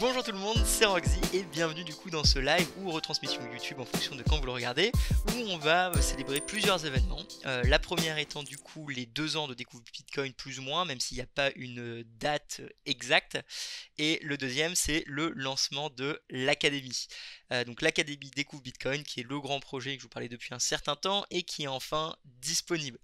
Bonjour tout le monde, c'est Roxy et bienvenue du coup dans ce live ou retransmission YouTube en fonction de quand vous le regardez, où on va célébrer plusieurs événements. La première étant du coup les 2 ans de Découvre Bitcoin plus ou moins, même s'il n'y a pas une date exacte. Et le deuxième c'est le lancement de l'Académie. Donc l'Académie Découvre Bitcoin qui est le grand projet que je vous parlais depuis un certain temps et qui est enfin disponible.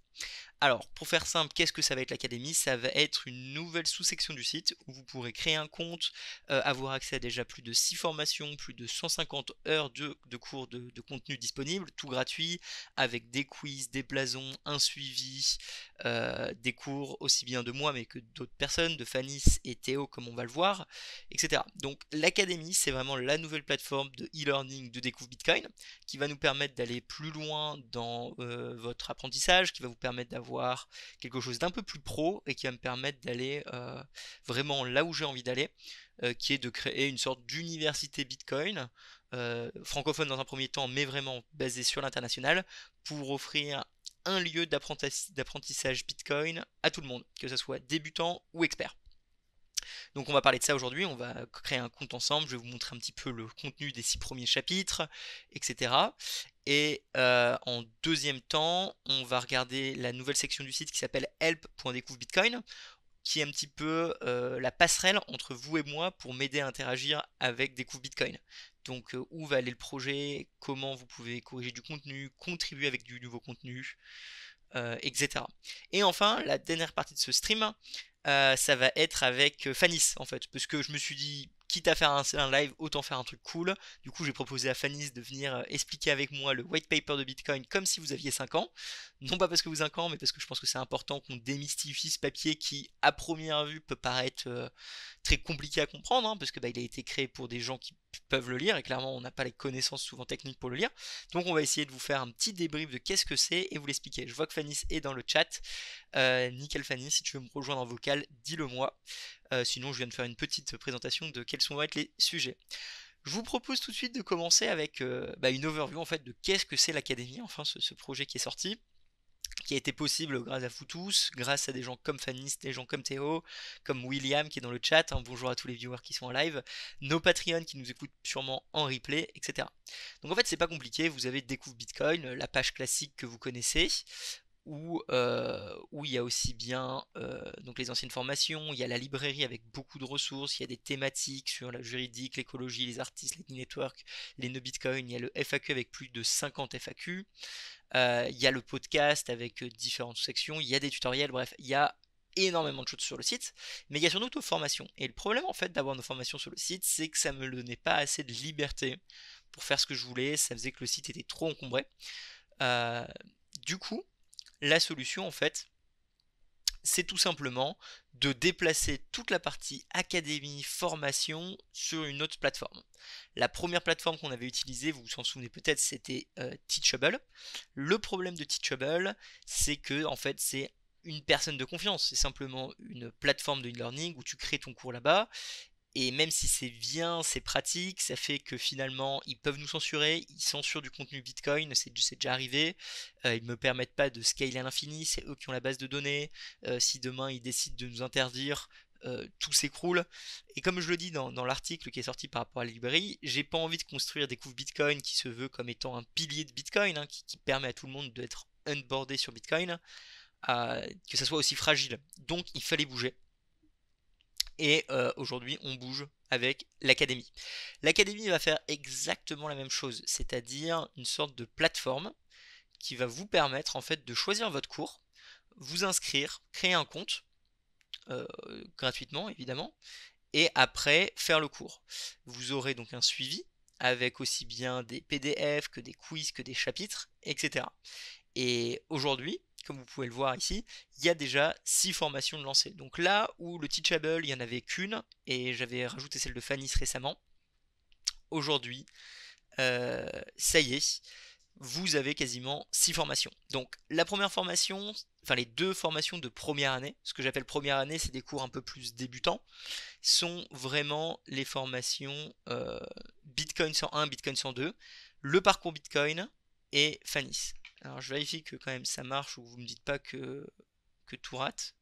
Alors, pour faire simple, qu'est-ce que ça va être l'Académie? Ça va être une nouvelle sous-section du site où vous pourrez créer un compte, avoir accès à déjà plus de 6 formations, plus de 150 heures de cours de contenu disponibles, tout gratuit, avec des quiz, des blasons, un suivi, des cours aussi bien de moi mais que d'autres personnes, de Fanis et Théo comme on va le voir, etc. Donc l'Académie, c'est vraiment la nouvelle plateforme de e-learning de Découvre Bitcoin qui va nous permettre d'aller plus loin dans votre apprentissage, qui va vous permettre d'avoir quelque chose d'un peu plus pro et qui va me permettre d'aller vraiment là où j'ai envie d'aller, qui est de créer une sorte d'université Bitcoin, francophone dans un premier temps, mais vraiment basée sur l'international, pour offrir un lieu d'apprentissage Bitcoin à tout le monde, que ce soit débutant ou expert. Donc on va parler de ça aujourd'hui, on va créer un compte ensemble, je vais vous montrer un petit peu le contenu des 6 premiers chapitres, etc. Et en deuxième temps, on va regarder la nouvelle section du site qui s'appelle help.découvre-bitcoin, qui est un petit peu la passerelle entre vous et moi pour m'aider à interagir avec Découvre Bitcoin. Donc où va aller le projet, comment vous pouvez corriger du contenu, contribuer avec du nouveau contenu, etc. Et enfin, la dernière partie de ce stream, ça va être avec Fanis en fait, parce que je me suis dit, quitte à faire un live, autant faire un truc cool. Du coup, j'ai proposé à Fanis de venir expliquer avec moi le white paper de Bitcoin comme si vous aviez 5 ans. Non pas parce que vous avez 5 ans, mais parce que je pense que c'est important qu'on démystifie ce papier qui, à première vue, peut paraître très compliqué à comprendre, hein, parce que il a été créé pour des gens qui peuvent le lire, et clairement, on n'a pas les connaissances souvent techniques pour le lire. Donc, on va essayer de vous faire un petit débrief de qu'est-ce que c'est et vous l'expliquer. Je vois que Fanis est dans le chat. Nickel Fanny, si tu veux me rejoindre en vocal, dis-le moi. Sinon, je viens de faire une petite présentation de quels vont être les sujets. Je vous propose tout de suite de commencer avec une overview en fait de qu'est-ce que c'est l'Académie, enfin ce projet qui est sorti, qui a été possible grâce à vous tous, grâce à des gens comme Fanis, des gens comme Théo, comme William qui est dans le chat, hein, bonjour à tous les viewers qui sont en live, nos Patreons qui nous écoutent sûrement en replay, etc. Donc en fait c'est pas compliqué, vous avez Découvre Bitcoin, la page classique que vous connaissez, où il y a aussi bien donc les anciennes formations, il y a la librairie avec beaucoup de ressources, il y a des thématiques sur la juridique, l'écologie, les artistes, les networks, les nœuds Bitcoin, il y a le FAQ avec plus de 50 FAQ, il y a le podcast avec différentes sections, il y a des tutoriels, bref, il y a énormément de choses sur le site, mais il y a surtout nos formations. Et le problème en fait d'avoir nos formations sur le site, c'est que ça me donnait pas assez de liberté pour faire ce que je voulais, ça faisait que le site était trop encombré. Euh, du coup, la solution en fait, c'est tout simplement de déplacer toute la partie académie, formation sur une autre plateforme. La première plateforme qu'on avait utilisée, vous vous en souvenez peut-être, c'était Teachable. Le problème de Teachable, c'est que en fait c'est une personne de confiance, c'est simplement une plateforme de e-learning où tu crées ton cours là-bas. Et même si c'est bien, c'est pratique, ça fait que finalement ils peuvent nous censurer, ils censurent du contenu Bitcoin, c'est déjà arrivé, ils me permettent pas de scaler à l'infini, c'est eux qui ont la base de données, si demain ils décident de nous interdire, tout s'écroule. Et comme je le dis dans l'article qui est sorti par rapport à la librairie, j'ai pas envie de construire Découvre Bitcoin qui se veut comme étant un pilier de Bitcoin, hein, qui permet à tout le monde d'être onboardé sur Bitcoin, que ça soit aussi fragile. Donc il fallait bouger. Et aujourd'hui, on bouge avec l'Académie. L'Académie va faire exactement la même chose, c'est-à-dire une sorte de plateforme qui va vous permettre en fait de choisir votre cours, vous inscrire, créer un compte, euh, gratuitement évidemment, et après faire le cours. Vous aurez donc un suivi avec aussi bien des PDF que des quiz, que des chapitres, etc. Et aujourd'hui, comme vous pouvez le voir ici, il y a déjà 6 formations de lancées. Donc là où le Teachable, il n'y en avait qu'une, et j'avais rajouté celle de Fanis récemment, aujourd'hui, ça y est, vous avez quasiment 6 formations. Donc la première formation, enfin les 2 formations de première année, ce que j'appelle première année, c'est des cours un peu plus débutants, sont vraiment les formations Bitcoin 101, Bitcoin 102, le parcours Bitcoin et Fanis. Alors je vérifie que quand même ça marche ou vous me dites pas que tout rate.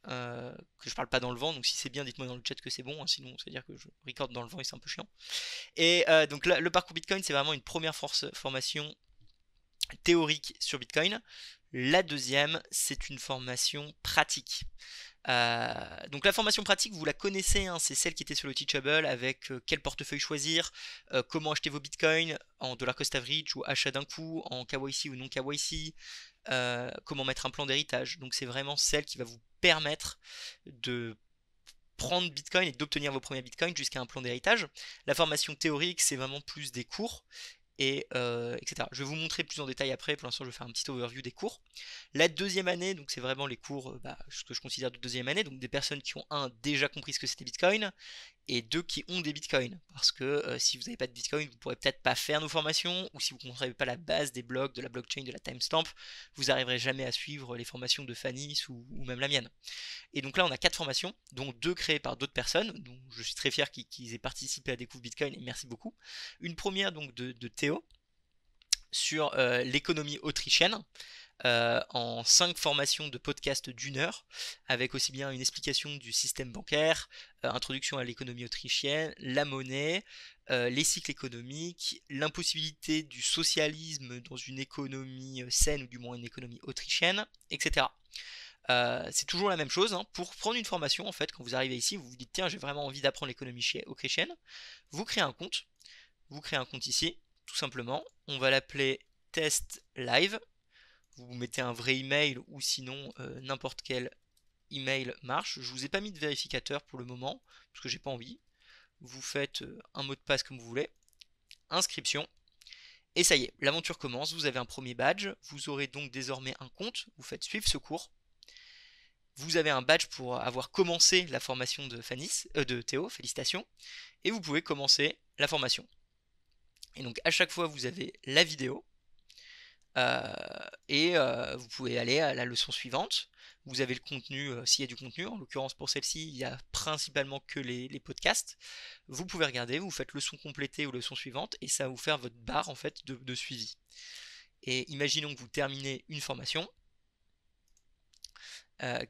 que je parle pas dans le vent, donc si c'est bien, dites-moi dans le chat que c'est bon, hein, sinon ça veut dire que je record dans le vent et c'est un peu chiant. Et donc là, le parcours Bitcoin, c'est vraiment une première formation théorique sur Bitcoin. La deuxième, c'est une formation pratique. Donc la formation pratique, vous la connaissez, hein, c'est celle qui était sur le Teachable avec quel portefeuille choisir, comment acheter vos bitcoins en dollar cost average ou achat d'un coup, en KYC ou non KYC, comment mettre un plan d'héritage. Donc c'est vraiment celle qui va vous permettre de prendre bitcoin et d'obtenir vos premiers bitcoins jusqu'à un plan d'héritage. La formation théorique, c'est vraiment plus des cours et etc. Je vais vous montrer plus en détail après. Pour l'instant, je vais faire un petit overview des cours. La deuxième année, donc c'est vraiment les cours, ce que je considère de deuxième année, donc des personnes qui ont déjà compris ce que c'était Bitcoin, et deux qui ont des bitcoins. Parce que si vous n'avez pas de bitcoin, vous ne pourrez peut-être pas faire nos formations, ou si vous ne comprenez pas la base des blocs, de la blockchain, de la timestamp, vous n'arriverez jamais à suivre les formations de Fanis ou même la mienne. Et donc là, on a 4 formations, dont 2 créées par d'autres personnes, dont je suis très fier qu'ils aient participé à Découvre Bitcoin, et merci beaucoup. Une première donc de Théo, sur l'économie autrichienne, en 5 formations de podcast d'1 heure, avec aussi bien une explication du système bancaire, introduction à l'économie autrichienne, la monnaie, les cycles économiques, l'impossibilité du socialisme dans une économie saine, ou du moins une économie autrichienne, etc. C'est toujours la même chose, hein. Pour prendre une formation, en fait, quand vous arrivez ici, vous vous dites tiens, j'ai vraiment envie d'apprendre l'économie autrichienne, vous créez un compte, ici, tout simplement, on va l'appeler test live, vous mettez un vrai email ou sinon n'importe quel email marche. Je vous ai pas mis de vérificateur pour le moment parce que j'ai pas envie. Vous faites un mot de passe comme vous voulez, inscription, et ça y est, l'aventure commence. Vous avez un premier badge, vous aurez donc désormais un compte, vous faites suivre ce cours. Vous avez un badge pour avoir commencé la formation de Théo, félicitations, et vous pouvez commencer la formation. Et donc à chaque fois vous avez la vidéo, et vous pouvez aller à la leçon suivante. Vous avez le contenu, s'il y a du contenu, en l'occurrence pour celle-ci, il y a principalement que les podcasts. Vous pouvez regarder, vous faites leçon complétée ou leçon suivante, et ça va vous faire votre barre en fait de suivi. Et imaginons que vous terminez une formation.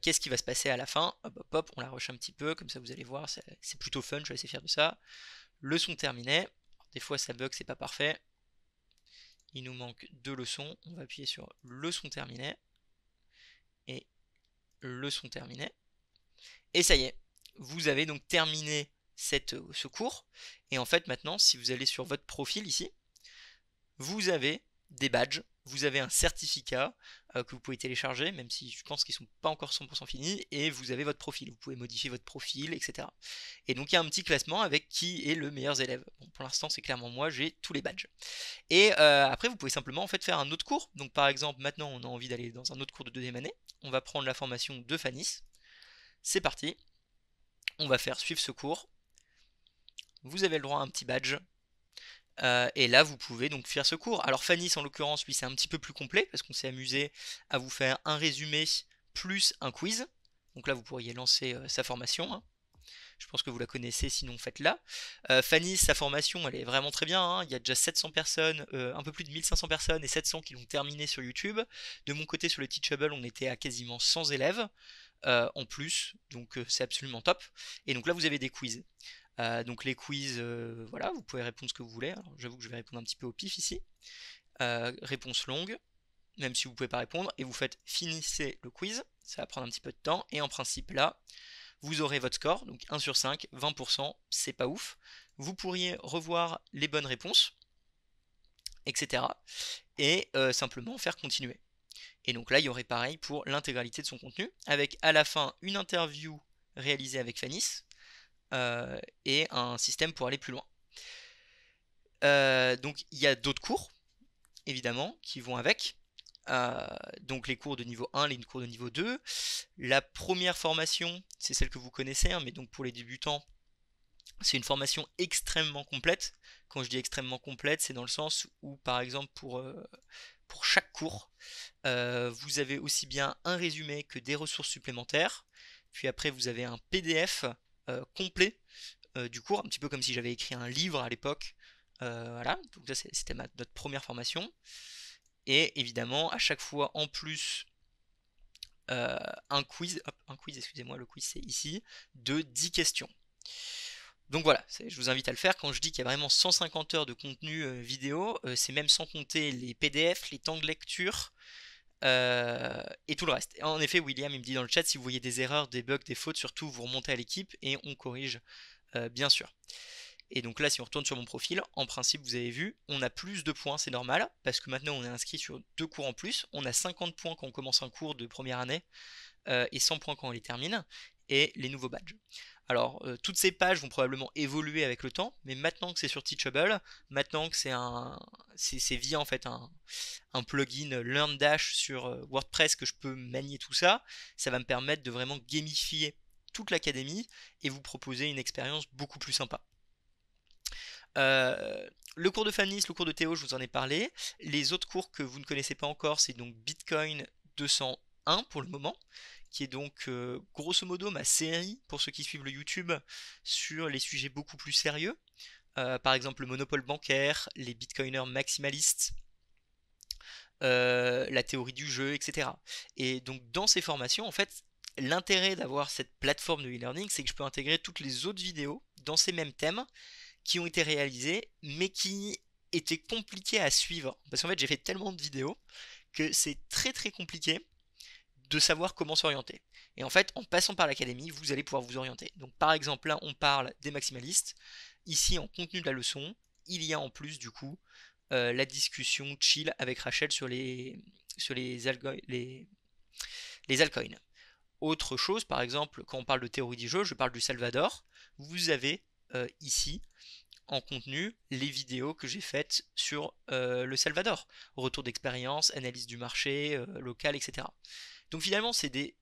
Qu'est-ce qui va se passer à la fin? Hop, hop, hop, on la rush un petit peu, comme ça vous allez voir, c'est plutôt fun, je suis assez fier de ça. Leçon terminée. Des fois ça bug, c'est pas parfait. Il nous manque 2 leçons. On va appuyer sur leçon terminée. Et leçon terminée. Et ça y est, vous avez donc terminé ce cours. Et en fait maintenant, si vous allez sur votre profil ici, vous avez des badges, vous avez un certificat que vous pouvez télécharger, même si je pense qu'ils ne sont pas encore 100% finis, et vous avez votre profil, vous pouvez modifier votre profil, etc. Et donc il y a un petit classement avec qui est le meilleur élève. Bon, pour l'instant c'est clairement moi, j'ai tous les badges. Et après vous pouvez simplement en fait faire un autre cours. Donc par exemple maintenant on a envie d'aller dans un autre cours de deuxième année, on va prendre la formation de Fanis, c'est parti, on va faire suivre ce cours, vous avez le droit à un petit badge. Et là vous pouvez donc faire ce cours. Alors Fanis en l'occurrence lui c'est un petit peu plus complet parce qu'on s'est amusé à vous faire un résumé plus un quiz. Donc là vous pourriez lancer sa formation, hein. Je pense que vous la connaissez, sinon faites-la. Fanis, sa formation elle est vraiment très bien, hein. Il y a déjà 700 personnes, un peu plus de 1500 personnes et 700 qui l'ont terminé sur YouTube. De mon côté sur le Teachable on était à quasiment 100 élèves en plus, donc c'est absolument top. Et donc là vous avez des quiz. Donc les quiz, voilà, vous pouvez répondre ce que vous voulez. Alors j'avoue que je vais répondre un petit peu au pif ici. Réponse longue, même si vous ne pouvez pas répondre, et vous faites finissez le quiz, ça va prendre un petit peu de temps, et en principe là, vous aurez votre score, donc 1 sur 5, 20%, c'est pas ouf. Vous pourriez revoir les bonnes réponses, etc. Et simplement faire continuer. Et donc là, il y aurait pareil pour l'intégralité de son contenu, avec à la fin une interview réalisée avec Fanis, et un système pour aller plus loin. Donc il y a d'autres cours, évidemment, qui vont avec. Donc les cours de niveau 1, les cours de niveau 2. La première formation, c'est celle que vous connaissez, hein, mais donc pour les débutants, c'est une formation extrêmement complète. Quand je dis extrêmement complète, c'est dans le sens où, par exemple, pour chaque cours, vous avez aussi bien un résumé que des ressources supplémentaires. Puis après, vous avez un PDF complet du cours, un petit peu comme si j'avais écrit un livre à l'époque. Voilà, donc ça c'était notre première formation. Et évidemment, à chaque fois, en plus un quiz, hop, un quiz, excusez-moi, le quiz c'est ici, de 10 questions. Donc voilà, je vous invite à le faire. Quand je dis qu'il y a vraiment 150 heures de contenu vidéo, c'est même sans compter les PDF, les temps de lecture et tout le reste. En effet, William, il me dit dans le chat, si vous voyez des erreurs, des bugs, des fautes, surtout vous remontez à l'équipe et on corrige, bien sûr. Et donc là, si on retourne sur mon profil, en principe, vous avez vu, on a plus de points, c'est normal, parce que maintenant on est inscrit sur 2 cours en plus. On a 50 points quand on commence un cours de première année, et 100 points quand on les termine, et les nouveaux badges. Alors, toutes ces pages vont probablement évoluer avec le temps, mais maintenant que c'est sur Teachable, maintenant que c'est via en fait un plugin LearnDash sur WordPress que je peux manier tout ça, ça va me permettre de vraiment gamifier toute l'académie et vous proposer une expérience beaucoup plus sympa. Le cours de Fannis, le cours de Théo, je vous en ai parlé. Les autres cours que vous ne connaissez pas encore, c'est donc Bitcoin 201 pour le moment, qui est donc grosso modo ma série pour ceux qui suivent le YouTube sur les sujets beaucoup plus sérieux. Par exemple le monopole bancaire, les bitcoiners maximalistes, la théorie du jeu, etc. Et donc dans ces formations, en fait, l'intérêt d'avoir cette plateforme de e-learning, c'est que je peux intégrer toutes les autres vidéos dans ces mêmes thèmes qui ont été réalisés, mais qui étaient compliqués à suivre. Parce qu'en fait, j'ai fait tellement de vidéos que c'est très très compliqué de savoir comment s'orienter. Et en fait, en passant par l'académie, vous allez pouvoir vous orienter. Donc par exemple, là, on parle des maximalistes. Ici, en contenu de la leçon, il y a en plus, du coup, la discussion chill avec Rachel sur les altcoins. Autre chose, par exemple, quand on parle de théorie du jeu, je parle du Salvador. Vous avez ici en contenu les vidéos que j'ai faites sur le Salvador. Retour d'expérience, analyse du marché local, etc. Donc finalement, c'est des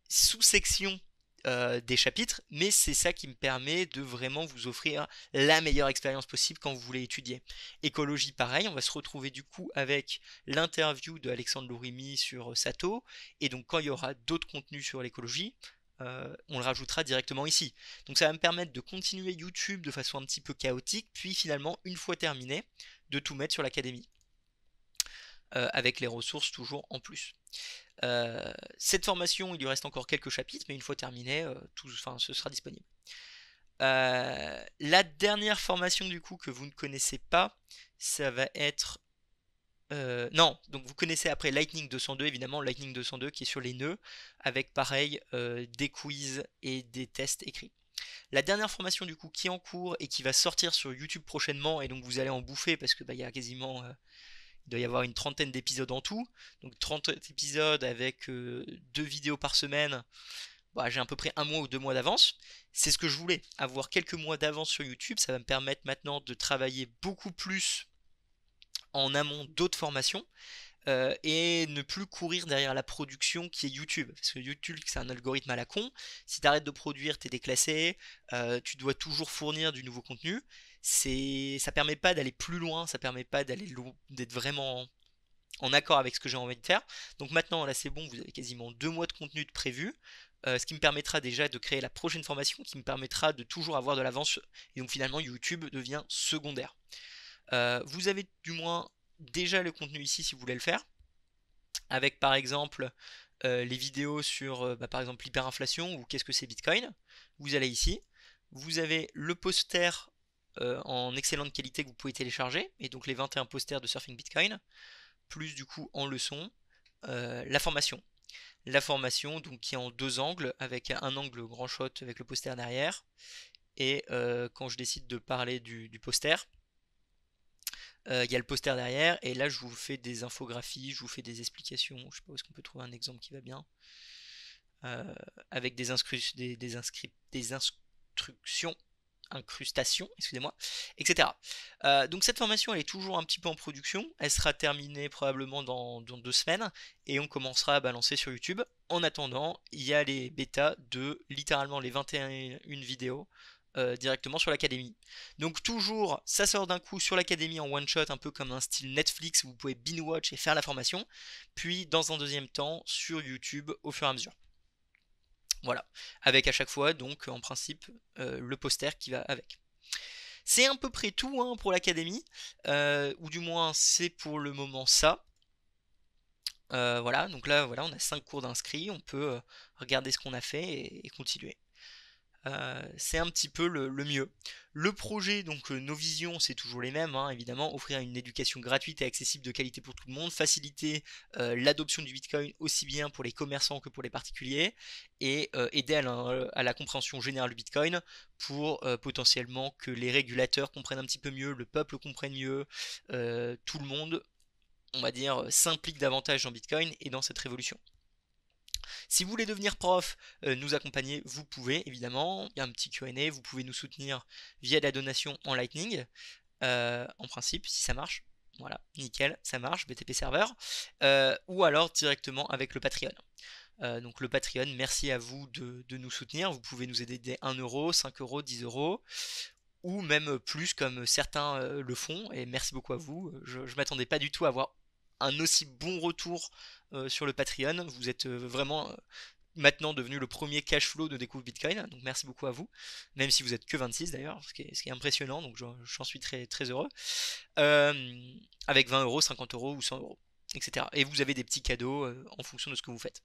sous-sections des chapitres, mais c'est ça qui me permet de vraiment vous offrir la meilleure expérience possible quand vous voulez étudier. Écologie, pareil, on va se retrouver du coup avec l'interview de Alexandre Lourimi sur Sato, et donc quand il y aura d'autres contenus sur l'écologie, on le rajoutera directement ici. Donc ça va me permettre de continuer YouTube de façon un petit peu chaotique, puis finalement, une fois terminé, de tout mettre sur l'académie. Avec les ressources toujours en plus. Cette formation, il lui reste encore quelques chapitres, mais une fois terminé, ce sera disponible. La dernière formation du coup que vous ne connaissez pas, ça va être... non, donc vous connaissez après Lightning 202, évidemment, Lightning 202 qui est sur les nœuds, avec pareil des quiz et des tests écrits. La dernière formation du coup qui est en cours et qui va sortir sur YouTube prochainement, et donc vous allez en bouffer parce que il y a quasiment... il doit y avoir une trentaine d'épisodes en tout, donc 30 épisodes avec 2 vidéos par semaine. Bah, j'ai à peu près 1 mois ou 2 mois d'avance. C'est ce que je voulais, avoir quelques mois d'avance sur YouTube. Ça va me permettre maintenant de travailler beaucoup plus en amont d'autres formations et ne plus courir derrière la production qui est YouTube. Parce que YouTube, c'est un algorithme à la con. Si tu arrêtes de produire, tu es déclassé. Tu dois toujours fournir du nouveau contenu. Ça permet pas d'aller plus loin, ça permet pas d'être vraiment en accord avec ce que j'ai envie de faire. Donc maintenant, là, c'est bon, vous avez quasiment 2 mois de contenu de prévu. Ce qui me permettra déjà de créer la prochaine formation, qui me permettra de toujours avoir de l'avance. Et donc finalement, YouTube devient secondaire. Vous avez du moins déjà le contenu ici si vous voulez le faire, avec par exemple les vidéos sur par exemple l'hyperinflation ou qu'est-ce que c'est Bitcoin. Vous allez ici, vous avez le poster en excellente qualité que vous pouvez télécharger, et donc les 21 posters de Surfing Bitcoin, plus du coup en leçon la formation. La formation donc qui est en 2 angles, avec un angle grand shot avec le poster derrière, et quand je décide de parler du poster, il y a le poster derrière, et là je vous fais des infographies, je vous fais des explications, je sais pas où est-ce qu'on peut trouver un exemple qui va bien, avec des instructions, incrustations, excusez-moi, etc. Donc cette formation elle est toujours un petit peu en production, elle sera terminée probablement dans 2 semaines, et on commencera à balancer sur YouTube. En attendant, il y a les bêtas de littéralement les 21 vidéos directement sur l'académie. Donc toujours, ça sort d'un coup sur l'académie en one shot, un peu comme un style Netflix où vous pouvez binge watch et faire la formation, puis dans un deuxième temps sur YouTube au fur et à mesure. Voilà, avec à chaque fois donc en principe le poster qui va avec. C'est à peu près tout pour l'académie, ou du moins c'est pour le moment ça. Voilà, donc là, voilà, on a 5 cours d'inscrits, on peut regarder ce qu'on a fait et continuer. C'est un petit peu le mieux. Le projet, donc nos visions, c'est toujours les mêmes, hein, évidemment, offrir une éducation gratuite et accessible de qualité pour tout le monde, faciliter l'adoption du Bitcoin aussi bien pour les commerçants que pour les particuliers, et aider à la compréhension générale du Bitcoin pour potentiellement que les régulateurs comprennent un petit peu mieux, le peuple comprenne mieux, tout le monde, on va dire, s'implique davantage dans Bitcoin et dans cette révolution. Si vous voulez devenir prof, nous accompagner, vous pouvez évidemment. Il y a un petit Q&A, vous pouvez nous soutenir via la donation en Lightning, en principe, si ça marche. Voilà, nickel, ça marche, BTP Server. Ou alors directement avec le Patreon. Donc le Patreon, merci à vous de nous soutenir. Vous pouvez nous aider dès 1€, 5€, 10€, ou même plus comme certains le font. Et merci beaucoup à vous. Je m'attendais pas du tout à avoir un aussi bon retour sur le Patreon. Vous êtes vraiment maintenant devenu le premier cash flow de Découvre Bitcoin. Donc merci beaucoup à vous. Même si vous êtes que 26 d'ailleurs, ce qui est impressionnant. Donc j'en suis très, très heureux. Avec 20€, 50€ ou 100€, etc. Et vous avez des petits cadeaux en fonction de ce que vous faites.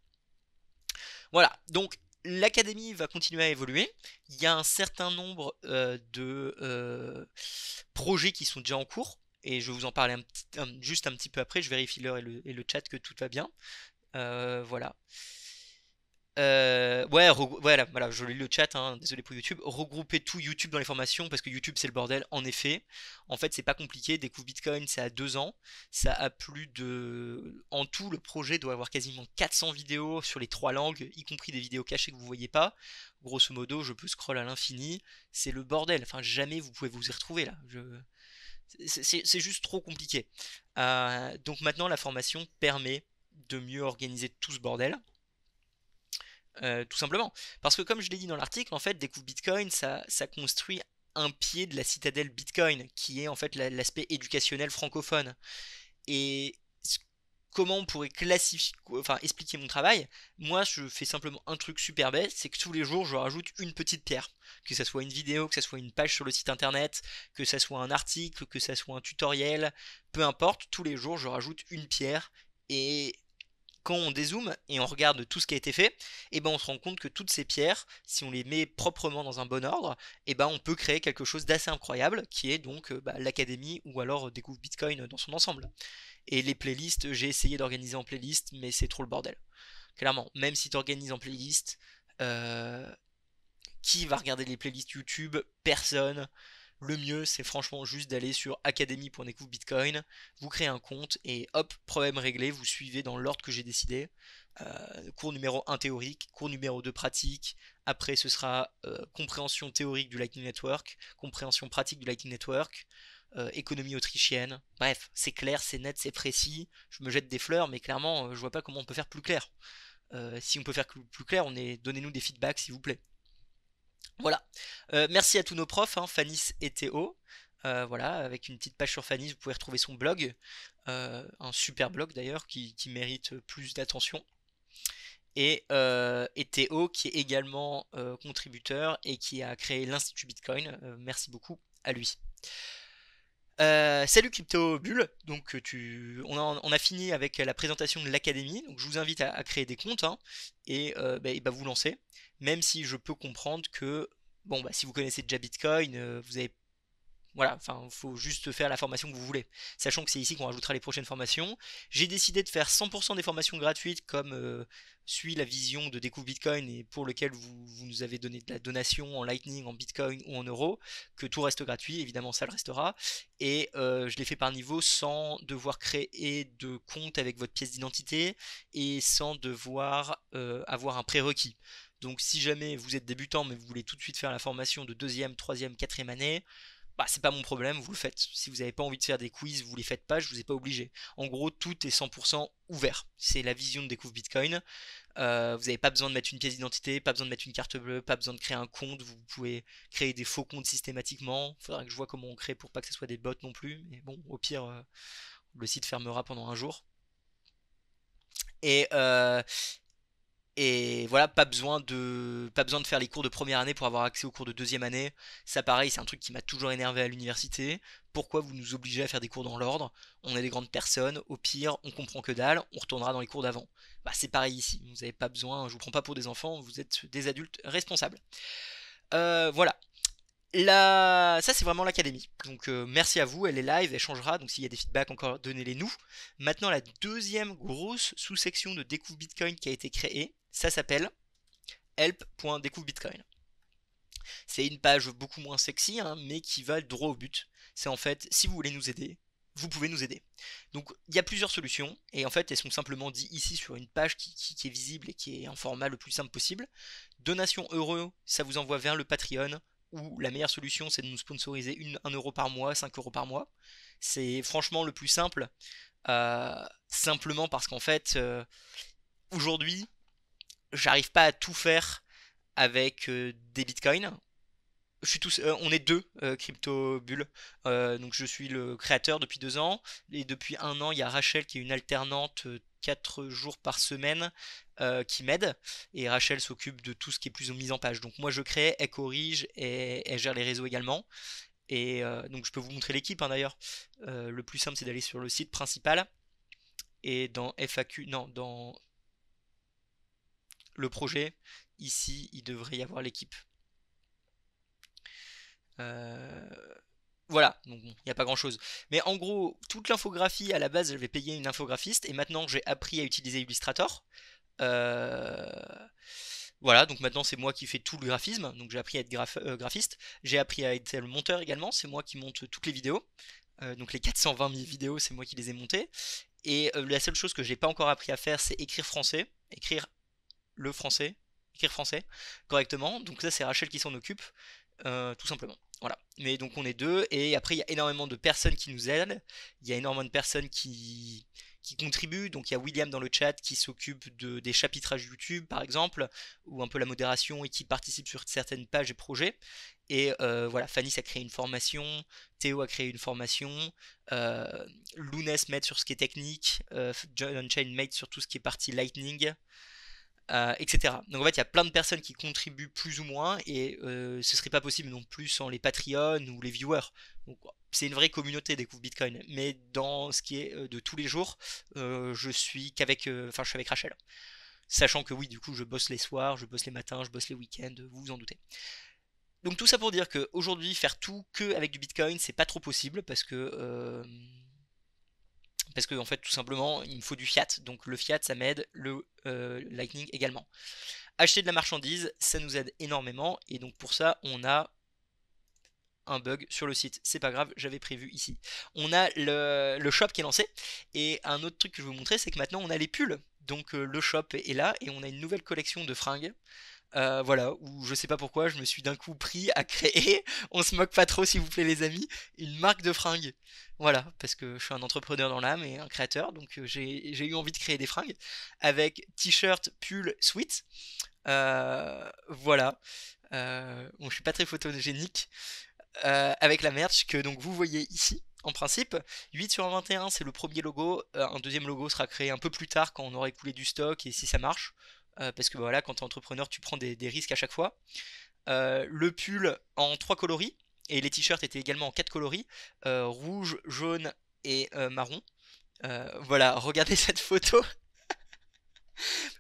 Voilà, donc l'académie va continuer à évoluer. Il y a un certain nombre de projets qui sont déjà en cours. Et je vais vous en parler juste un petit peu après. Je vérifie l'heure et le chat que tout va bien. Voilà. Ouais, voilà, je lis le chat, hein, désolé pour YouTube. Regrouper tout YouTube dans les formations parce que YouTube c'est le bordel. En effet, en fait, c'est pas compliqué. Découvre Bitcoin, ça a 2 ans. Ça a plus de. En tout, le projet doit avoir quasiment 400 vidéos sur les 3 langues, y compris des vidéos cachées que vous voyez pas. Grosso modo, je peux scroll à l'infini. C'est le bordel. Enfin, jamais vous pouvez vous y retrouver là. C'est juste trop compliqué. Donc maintenant, la formation permet de mieux organiser tout ce bordel. Tout simplement. Parce que comme je l'ai dit dans l'article, en fait, Découvre Bitcoin, ça construit un pied de la citadelle Bitcoin, qui est en fait l'aspect éducationnel francophone. Et comment on pourrait classifier, enfin expliquer mon travail? Moi, je fais simplement un truc super bête, c'est que tous les jours, je rajoute une petite pierre. Que ça soit une vidéo, que ça soit une page sur le site internet, que ça soit un article, que ça soit un tutoriel, peu importe, tous les jours, je rajoute une pierre. Et quand on dézoome et on regarde tout ce qui a été fait, et ben on se rend compte que toutes ces pierres, si on les met proprement dans un bon ordre, et ben on peut créer quelque chose d'assez incroyable, qui est donc l'académie ou alors Découvre Bitcoin dans son ensemble. Et les playlists, j'ai essayé d'organiser en playlist, mais c'est trop le bordel. Clairement, même si tu organises en playlist, euh, qui va regarder les playlists YouTube? Personne. Le mieux, c'est franchement juste d'aller sur academy.découvre Bitcoin, vous créez un compte et hop, problème réglé, vous suivez dans l'ordre que j'ai décidé. Cours numéro 1 théorique, cours numéro 2 pratique, après ce sera compréhension théorique du Lightning Network, compréhension pratique du Lightning Network, économie autrichienne. Bref, c'est clair, c'est net, c'est précis. Je me jette des fleurs, mais clairement, je vois pas comment on peut faire plus clair. Si on peut faire plus clair, donnez-nous des feedbacks s'il vous plaît. Voilà. Merci à tous nos profs, hein, Fanis et Théo. Voilà, avec une petite page sur Fanis, vous pouvez retrouver son blog. Un super blog d'ailleurs qui mérite plus d'attention. Et Théo qui est également contributeur et qui a créé l'Institut Bitcoin. Merci beaucoup à lui. Salut Crypto Bull, donc on a fini avec la présentation de l'académie, donc je vous invite à créer des comptes hein, et vous lancer, même si je peux comprendre que bon si vous connaissez déjà Bitcoin, vous avez voilà, enfin, il faut juste faire la formation que vous voulez. Sachant que c'est ici qu'on rajoutera les prochaines formations. J'ai décidé de faire 100% des formations gratuites comme suit la vision de Découvre Bitcoin et pour lequel vous nous avez donné de la donation en Lightning, en Bitcoin ou en euros. Que tout reste gratuit, évidemment ça le restera. Et je l'ai fait par niveau sans devoir créer de compte avec votre pièce d'identité et sans devoir avoir un prérequis. Donc si jamais vous êtes débutant mais vous voulez tout de suite faire la formation de deuxième, troisième, quatrième année, c'est pas mon problème, vous le faites. Si vous n'avez pas envie de faire des quiz, vous les faites pas, je vous ai pas obligé. En gros, tout est 100% ouvert. C'est la vision de Découvre Bitcoin. Vous n'avez pas besoin de mettre une pièce d'identité, pas besoin de mettre une carte bleue, pas besoin de créer un compte. Vous pouvez créer des faux comptes systématiquement. Il faudra que je vois comment on crée pour pas que ce soit des bots non plus. Mais bon, au pire, le site fermera pendant un jour. Et, Et voilà, pas besoin de faire les cours de première année pour avoir accès aux cours de deuxième année. Ça pareil, c'est un truc qui m'a toujours énervé à l'université. Pourquoi vous nous obligez à faire des cours dans l'ordre? On est des grandes personnes, au pire, on comprend que dalle, on retournera dans les cours d'avant. Bah c'est pareil ici, vous n'avez pas besoin, je vous prends pas pour des enfants, vous êtes des adultes responsables. Voilà. Là, ça c'est vraiment l'académie. Donc merci à vous, elle est live, elle changera. Donc s'il y a des feedbacks encore, donnez-les nous. Maintenant la deuxième grosse sous-section de Découvre Bitcoin qui a été créée, ça s'appelle help.découvre Bitcoin. C'est une page beaucoup moins sexy, hein, mais qui va droit au but. C'est en fait, si vous voulez nous aider, vous pouvez nous aider. Donc il y a plusieurs solutions, et en fait elles sont simplement dites ici sur une page qui est visible et qui est en format le plus simple possible. Donation euro, ça vous envoie vers le Patreon, ou la meilleure solution c'est de nous sponsoriser 1 euro par mois, 5 euros par mois. C'est franchement le plus simple, simplement parce qu'en fait, aujourd'hui, j'arrive pas à tout faire avec des bitcoins. On est deux Crypto Bull. Donc je suis le créateur depuis 2 ans. Et depuis 1 an, il y a Rachel qui est une alternante 4 jours par semaine qui m'aide. Et Rachel s'occupe de tout ce qui est plus mise en page. Donc moi je crée, elle corrige et elle gère les réseaux également. Et donc je peux vous montrer l'équipe hein, d'ailleurs. Le plus simple c'est d'aller sur le site principal. Et dans FAQ, non, dans le projet, ici il devrait y avoir l'équipe. Euh, Voilà, donc bon, il n'y a pas grand chose. Mais en gros, toute l'infographie, à la base, j'avais payé une infographiste, et maintenant j'ai appris à utiliser Illustrator. Euh, Voilà, donc maintenant c'est moi qui fais tout le graphisme, donc j'ai appris à être graphiste. J'ai appris à être le monteur également, c'est moi qui monte toutes les vidéos. Donc les 420 000 vidéos, c'est moi qui les ai montées. Et la seule chose que j'ai pas encore appris à faire, c'est écrire français, écrire le français, écrire français correctement. Donc ça, c'est Rachel qui s'en occupe, tout simplement. Voilà. Mais donc on est deux, et après il y a énormément de personnes qui nous aident. Il y a énormément de personnes qui contribuent. Donc il y a William dans le chat qui s'occupe des chapitrages YouTube, par exemple, ou un peu la modération et qui participe sur certaines pages et projets. Et voilà, Fanny a créé une formation, Théo a créé une formation, euh, Lounès m'aide sur ce qui est technique, John Unchained m'aide sur tout ce qui est partie Lightning, etc. Donc en fait, il y a plein de personnes qui contribuent plus ou moins, et ce serait pas possible non plus sans les Patreons ou les viewers. Donc c'est une vraie communauté Découvre Bitcoin. Mais dans ce qui est de tous les jours, je suis je suis avec Rachel. Sachant que oui, du coup, je bosse les soirs, je bosse les matins, je bosse les week-ends, vous vous en doutez. Donc tout ça pour dire que aujourd'hui, faire tout que avec du Bitcoin, c'est pas trop possible parce que en fait tout simplement il me faut du fiat, donc le fiat ça m'aide, le Lightning également. Acheter de la marchandise ça nous aide énormément, et donc pour ça on a un bug sur le site, c'est pas grave, j'avais prévu ici. On a le shop qui est lancé, et un autre truc que je vais vous montrer c'est que maintenant on a les pulls. Donc le shop est là, et on a une nouvelle collection de fringues. Voilà, où je sais pas pourquoi, je me suis d'un coup pris à créer, on se moque pas trop s'il vous plaît les amis, une marque de fringues. Voilà, parce que je suis un entrepreneur dans l'âme et un créateur, donc j'ai eu envie de créer des fringues avec t-shirt, pull, sweat. Voilà. Bon, je suis pas très photogénique. Avec la merch que donc vous voyez ici. En principe, 8 sur 21 c'est le premier logo. Un deuxième logo sera créé un peu plus tard quand on aura écoulé du stock et si ça marche. Parce que voilà, quand tu es entrepreneur, tu prends des risques à chaque fois. Le pull en 3 coloris, et les t-shirts étaient également en 4 coloris, rouge, jaune et marron. Voilà, regardez cette photo.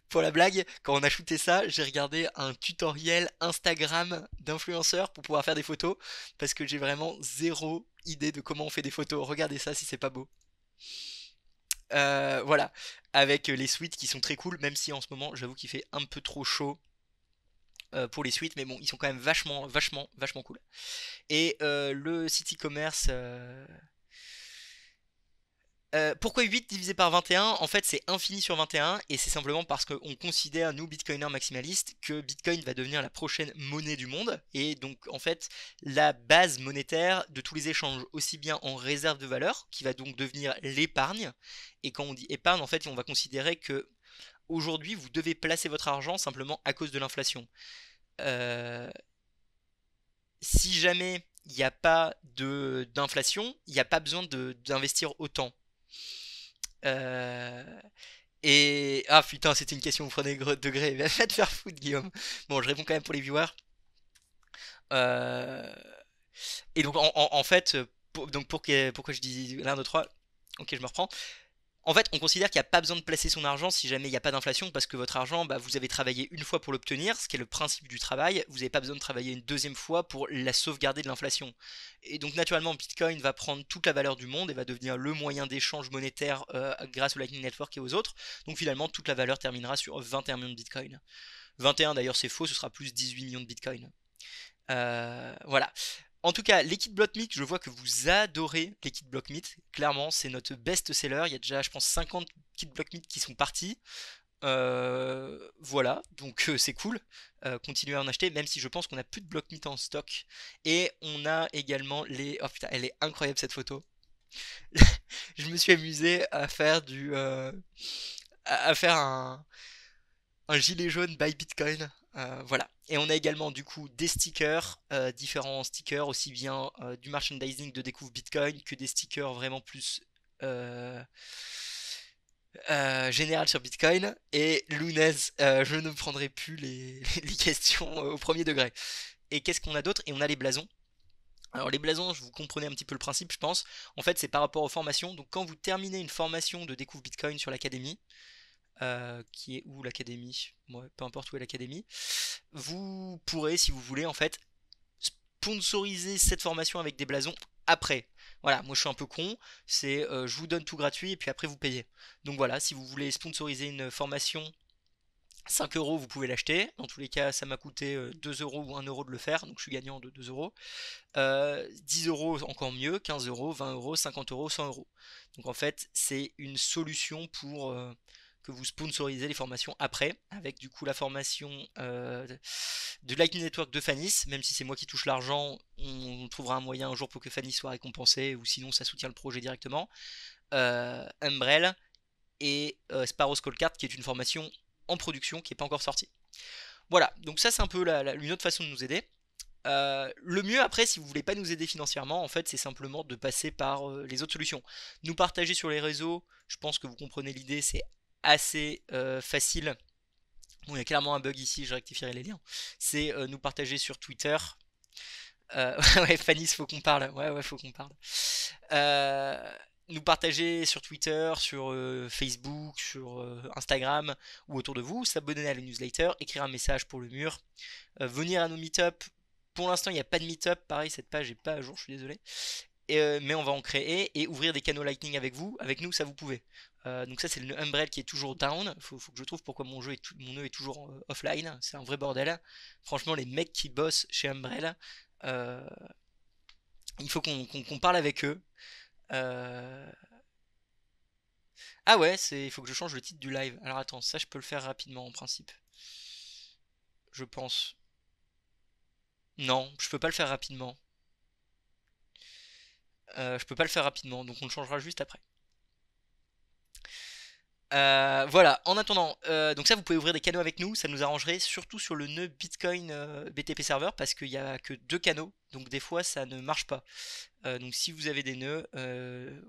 Pour la blague, quand on a shooté ça, j'ai regardé un tutoriel Instagram d'influenceurs pour pouvoir faire des photos, parce que j'ai vraiment zéro idée de comment on fait des photos. Regardez ça si c'est pas beau. Voilà, avec les suites qui sont très cool, même si en ce moment j'avoue qu'il fait un peu trop chaud pour les suites, mais bon, ils sont quand même vachement cool. Et le site e-commerce, pourquoi 8 divisé par 21? En fait, c'est infini sur 21, et c'est simplement parce qu'on considère, nous, bitcoiners maximalistes, que Bitcoin va devenir la prochaine monnaie du monde, et donc, en fait, la base monétaire de tous les échanges, aussi bien en réserve de valeur, qui va donc devenir l'épargne, et quand on dit épargne, en fait, on va considérer que aujourd'hui, vous devez placer votre argent simplement à cause de l'inflation. Euh, Si jamais il n'y a pas d'inflation, il n'y a pas besoin d'investir autant. Euh, Et... Ah putain, c'était une question au premier degré. Va te faire foutre, Guillaume. Bon, je réponds quand même pour les viewers. Euh, Et donc, en fait, donc pourquoi je dis l'un, 2, 3. Ok, je me reprends. En fait, on considère qu'il n'y a pas besoin de placer son argent si jamais il n'y a pas d'inflation, parce que votre argent, bah, vous avez travaillé une fois pour l'obtenir, ce qui est le principe du travail. Vous n'avez pas besoin de travailler une deuxième fois pour la sauvegarder de l'inflation. Et donc, naturellement, Bitcoin va prendre toute la valeur du monde et va devenir le moyen d'échange monétaire grâce au Lightning Network et aux autres. Donc, finalement, toute la valeur terminera sur 21 millions de Bitcoin. 21 d'ailleurs, c'est faux, ce sera plus 18 millions de Bitcoin. Voilà. En tout cas, les kits Blockmeat, je vois que vous adorez les kits Blockmeat. Clairement, c'est notre best-seller. Il y a déjà, je pense, 50 kits Blockmeat qui sont partis. Voilà, donc c'est cool. Continuez à en acheter, même si je pense qu'on a plus de Blockmeat en stock. Et on a également les... Oh putain, elle est incroyable cette photo. Je me suis amusé à faire à faire un gilet jaune by Bitcoin. Voilà. Et on a également du coup des stickers, différents stickers, aussi bien du merchandising de Découvre Bitcoin que des stickers vraiment plus euh, général sur Bitcoin. Et Lounez, je ne prendrai plus les questions au premier degré. Et qu'est-ce qu'on a d'autre? Et on a les blasons. Alors les blasons, vous comprenez un petit peu le principe, je pense. En fait, c'est par rapport aux formations. Donc quand vous terminez une formation de Découvre Bitcoin sur l'académie, qui est où l'académie, ouais, peu importe où est l'académie, vous pourrez, si vous voulez, en fait, sponsoriser cette formation avec des blasons après. Voilà, moi je suis un peu con, c'est je vous donne tout gratuit et puis après vous payez. Donc voilà, si vous voulez sponsoriser une formation, 5 euros vous pouvez l'acheter. Dans tous les cas, ça m'a coûté 2 euros ou 1 euro de le faire, donc je suis gagnant de 2 euros. 10 euros encore mieux, 15 euros, 20 euros, 50 euros, 100 euros. Donc en fait, c'est une solution pour que vous sponsorisez les formations après, avec du coup la formation de Lightning Network de Fanis, même si c'est moi qui touche l'argent, on trouvera un moyen un jour pour que Fanis soit récompensé, ou sinon ça soutient le projet directement. Umbrel et Sparrow Skullcard, qui est une formation en production qui n'est pas encore sortie. Voilà, donc ça c'est un peu une autre façon de nous aider. Le mieux après, si vous voulez pas nous aider financièrement, en fait, c'est simplement de passer par les autres solutions. Nous partager sur les réseaux, je pense que vous comprenez l'idée, c'est assez facile. Bon, il y a clairement un bug ici, je rectifierai les liens. C'est nous partager sur Twitter. Ouais, Fanny, faut qu'on parle. Ouais, ouais, faut qu'on parle. Euh, Nous partager sur Twitter, sur Facebook, sur Instagram ou autour de vous, s'abonner à la newsletter, écrire un message pour le mur, venir à nos meet-up. Pour l'instant, il n'y a pas de meet-up, pareil, cette page n'est pas à jour, je suis désolé. Mais on va en créer et ouvrir des canaux Lightning avec vous. Avec nous, ça vous pouvez. Donc ça, c'est le Umbrel qui est toujours down. Faut que je trouve pourquoi mon nœud est toujours offline. C'est un vrai bordel. Franchement, les mecs qui bossent chez Umbrel, euh, il faut qu'on parle avec eux. Euh, Ah ouais, il faut que je change le titre du live. Alors attends, ça je peux le faire rapidement en principe. Je pense. Non, je peux pas le faire rapidement. Je peux pas le faire rapidement, donc on le changera juste après. Voilà, en attendant, donc ça vous pouvez ouvrir des canaux avec nous, ça nous arrangerait surtout sur le nœud Bitcoin BTP Server parce qu'il n'y a que deux canaux, donc des fois ça ne marche pas. Donc si vous avez des nœuds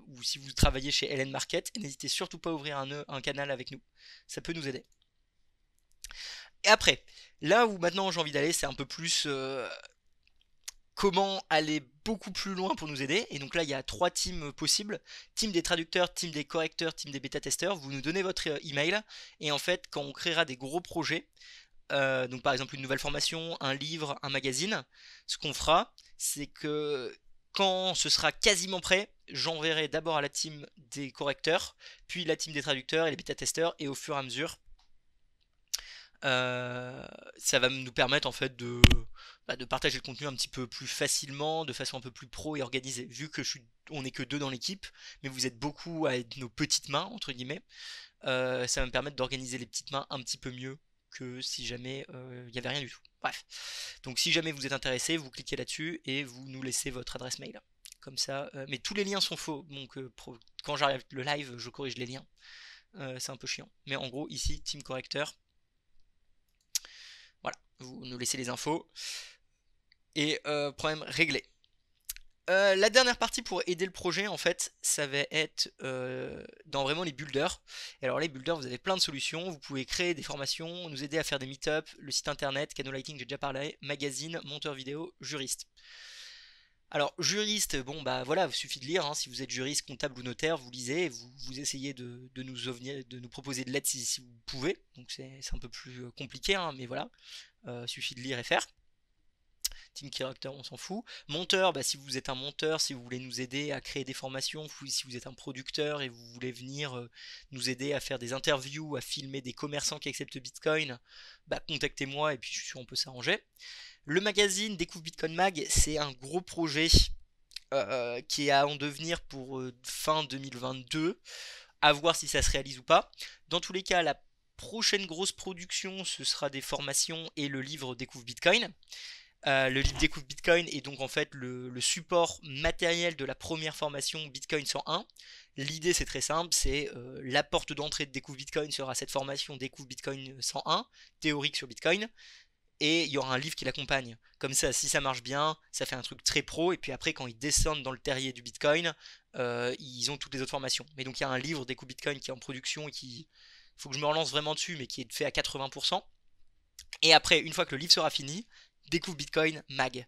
ou si vous travaillez chez LN Market, n'hésitez surtout pas à ouvrir un canal avec nous, ça peut nous aider. Et après, là où maintenant j'ai envie d'aller, c'est un peu plus comment aller beaucoup plus loin pour nous aider. Et donc là, il y a trois teams possibles. Team des traducteurs, team des correcteurs, team des bêta-testeurs. Vous nous donnez votre email. Et en fait, quand on créera des gros projets, donc par exemple une nouvelle formation, un livre, un magazine, ce qu'on fera, c'est que quand ce sera quasiment prêt, j'enverrai d'abord à la team des correcteurs, puis la team des traducteurs et les bêta-testeurs. Et au fur et à mesure, euh, ça va nous permettre en fait de partager le contenu un petit peu plus facilement, de façon un peu plus pro et organisée. Vu que on est que deux dans l'équipe, mais vous êtes beaucoup à être nos petites mains entre guillemets, ça va me permettre d'organiser les petites mains un petit peu mieux que si jamais il n'y avait rien du tout. Bref. Donc si jamais vous êtes intéressé, vous cliquez là-dessus et vous nous laissez votre adresse mail. Comme ça, mais tous les liens sont faux. Donc quand j'arrive avec le live, je corrige les liens. C'est un peu chiant. Mais en gros, ici, Team Correcteur, voilà, vous nous laissez les infos. Et problème réglé. La dernière partie pour aider le projet, en fait, ça va être dans vraiment les builders. Et alors les builders, vous avez plein de solutions. Vous pouvez créer des formations, nous aider à faire des meet-up, le site internet, Canno Lighting, j'ai déjà parlé, magazine, monteur vidéo, juriste. Alors juriste, bon bah voilà, il suffit de lire, hein. Si vous êtes juriste, comptable ou notaire, vous lisez, et vous essayez de nous proposer de l'aide si vous pouvez. Donc c'est un peu plus compliqué, hein, mais voilà, suffit de lire et faire. Team Character, on s'en fout. Monteur, bah, si vous êtes un monteur, si vous voulez nous aider à créer des formations, si vous êtes un producteur et vous voulez venir nous aider à faire des interviews, à filmer des commerçants qui acceptent Bitcoin, bah, contactez-moi et puis je suis sûr on peut s'arranger. Le magazine Découvre Bitcoin Mag, c'est un gros projet qui est à en devenir pour fin 2022, à voir si ça se réalise ou pas. Dans tous les cas, la prochaine grosse production, ce sera des formations et le livre Découvre Bitcoin. Le livre Découvre Bitcoin est donc en fait le support matériel de la première formation Bitcoin 101. L'idée c'est très simple, c'est la porte d'entrée de Découvre Bitcoin sera cette formation Découvre Bitcoin 101, théorique sur Bitcoin, et il y aura un livre qui l'accompagne. Comme ça, si ça marche bien, ça fait un truc très pro, et puis après quand ils descendent dans le terrier du Bitcoin, ils ont toutes les autres formations. Mais donc il y a un livre Découvre Bitcoin qui est en production et qui... faut que je me relance vraiment dessus, mais qui est fait à 80%. Et après, une fois que le livre sera fini, Découvre Bitcoin Mag.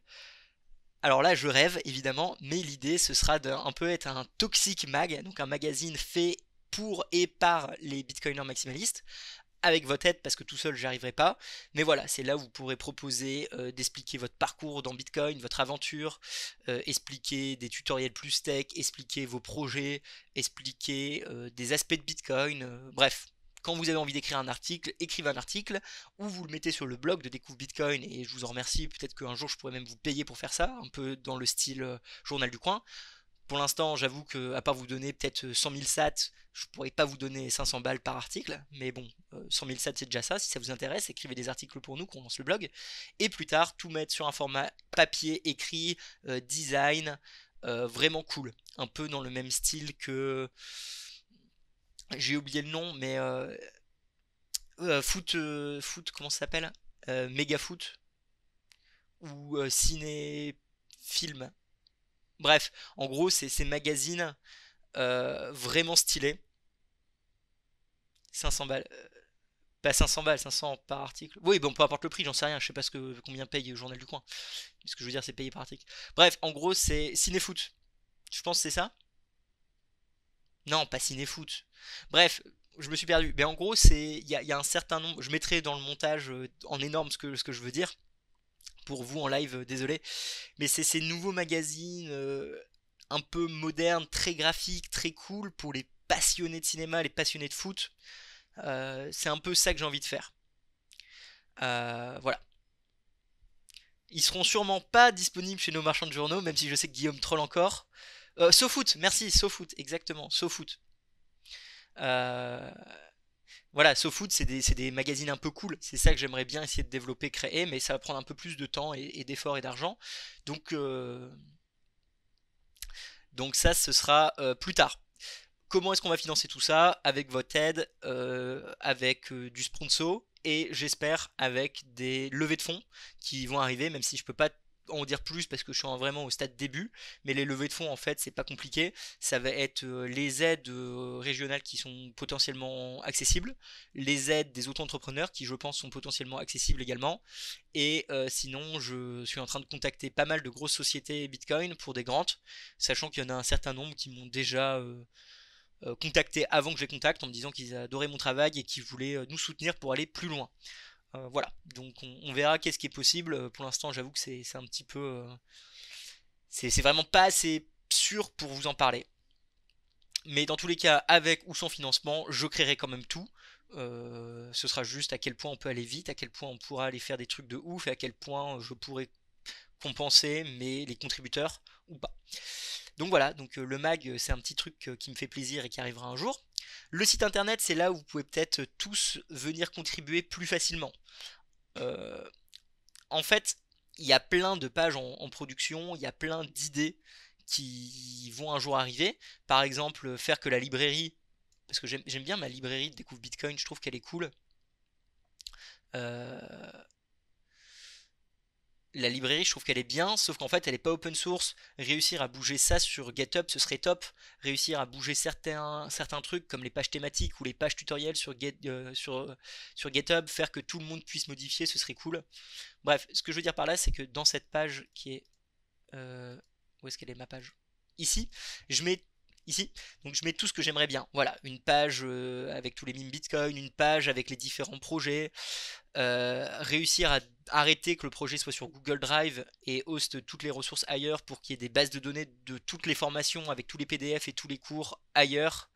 Alors là, je rêve évidemment, mais l'idée ce sera d'un peu être un toxic mag, donc un magazine fait pour et par les bitcoiners maximalistes, avec votre aide parce que tout seul j'y arriverai pas. Mais voilà, c'est là où vous pourrez proposer d'expliquer votre parcours dans Bitcoin, votre aventure, expliquer des tutoriels plus tech, expliquer vos projets, expliquer des aspects de Bitcoin, bref. Quand vous avez envie d'écrire un article, écrivez un article, ou vous le mettez sur le blog de Découvre Bitcoin, et je vous en remercie, peut-être qu'un jour je pourrais même vous payer pour faire ça, un peu dans le style journal du coin. Pour l'instant, j'avoue que, à part vous donner peut-être 100 000 sats, je pourrais pas vous donner 500 balles par article, mais bon, 100 000 sats c'est déjà ça, si ça vous intéresse, écrivez des articles pour nous, qu'on lance le blog, et plus tard, tout mettre sur un format papier, écrit, design, vraiment cool, un peu dans le même style que... J'ai oublié le nom, mais foot, comment ça s'appelle? Méga foot ou ciné film. Bref, en gros, c'est ces magazines vraiment stylés. 500 balles. Pas 500 balles, 500 par article. Oui, bon, peu importe le prix, j'en sais rien. Je sais pas combien paye le Journal du Coin. Ce que je veux dire, c'est payé par article. Bref, en gros, c'est cinéfoot. Je pense que c'est ça? Non, pas cinéfoot. Bref, je me suis perdu. Mais en gros, il y a un certain nombre. Je mettrai dans le montage en énorme ce que je veux dire. Pour vous en live, désolé. Mais c'est ces nouveaux magazines un peu modernes, très graphiques, très cool pour les passionnés de cinéma, les passionnés de foot. C'est un peu ça que j'ai envie de faire. Voilà. Ils seront sûrement pas disponibles chez nos marchands de journaux, même si je sais que Guillaume troll encore. SoFoot, merci, SoFoot, exactement, SoFoot. Euh, voilà, SoFoot, c'est des magazines un peu cool. C'est ça que j'aimerais bien essayer de développer, créer, mais ça va prendre un peu plus de temps et d'efforts et d'argent. Donc, euh, donc ça, ce sera plus tard. Comment est-ce qu'on va financer tout ça? Avec votre aide, avec du sponsor et j'espère avec des levées de fonds qui vont arriver, même si je peux pas en dire plus parce que je suis vraiment au stade début, mais les levées de fonds en fait c'est pas compliqué, ça va être les aides régionales qui sont potentiellement accessibles, les aides des auto-entrepreneurs qui je pense sont potentiellement accessibles également, et sinon je suis en train de contacter pas mal de grosses sociétés Bitcoin pour des grants, sachant qu'il y en a un certain nombre qui m'ont déjà contacté avant que je les contacte en me disant qu'ils adoraient mon travail et qu'ils voulaient nous soutenir pour aller plus loin. Voilà, donc on verra qu'est-ce qui est possible. Pour l'instant, j'avoue que c'est un petit peu. C'est vraiment pas assez sûr pour vous en parler. Mais dans tous les cas, avec ou sans financement, je créerai quand même tout. Ce sera juste à quel point on peut aller vite, à quel point on pourra aller faire des trucs de ouf et à quel point je pourrai compenser mais les contributeurs ou pas. Donc voilà, donc le mag c'est un petit truc qui me fait plaisir et qui arrivera un jour. Le site internet c'est là où vous pouvez peut-être tous venir contribuer plus facilement. Euh, En fait, il y a plein de pages en production, il y a plein d'idées qui vont un jour arriver. Par exemple, faire que la librairie, parce que j'aime bien ma librairie de Découvre Bitcoin, je trouve qu'elle est cool. Euh, la librairie, je trouve qu'elle est bien, sauf qu'en fait, elle est pas open source. Réussir à bouger ça sur GitHub, ce serait top. Réussir à bouger certains trucs comme les pages thématiques ou les pages tutoriels sur GitHub, faire que tout le monde puisse modifier, ce serait cool. Bref, ce que je veux dire par là, c'est que dans cette page qui est... où est-ce qu'elle est ma page? Ici, je mets ici. Donc je mets tout ce que j'aimerais bien. Voilà, une page avec tous les mimes Bitcoin, une page avec les différents projets, réussir à arrêter que le projet soit sur Google Drive et host toutes les ressources ailleurs pour qu'il y ait des bases de données de toutes les formations avec tous les PDF et tous les cours ailleurs.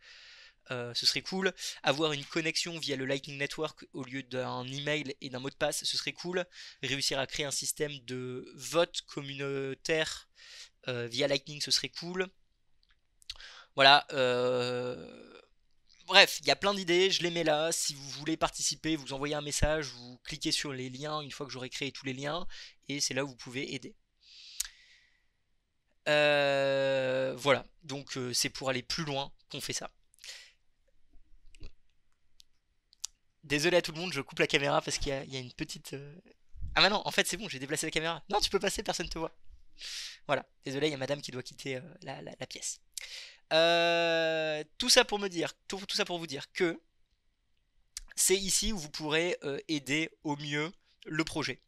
Ce serait cool. Avoir une connexion via le Lightning Network au lieu d'un email et d'un mot de passe, ce serait cool. Réussir à créer un système de vote communautaire via Lightning, ce serait cool. Voilà. Bref, il y a plein d'idées, je les mets là. Si vous voulez participer, vous envoyez un message, vous cliquez sur les liens une fois que j'aurai créé tous les liens, et c'est là où vous pouvez aider. Voilà, donc c'est pour aller plus loin qu'on fait ça. Désolé à tout le monde, je coupe la caméra parce qu'il y a une petite... Ah bah non, en fait c'est bon, j'ai déplacé la caméra. Non, tu peux passer, personne te voit. Voilà, désolé, il y a madame qui doit quitter la pièce. Tout ça pour me dire, tout ça pour vous dire que c'est ici où vous pourrez aider au mieux le projet.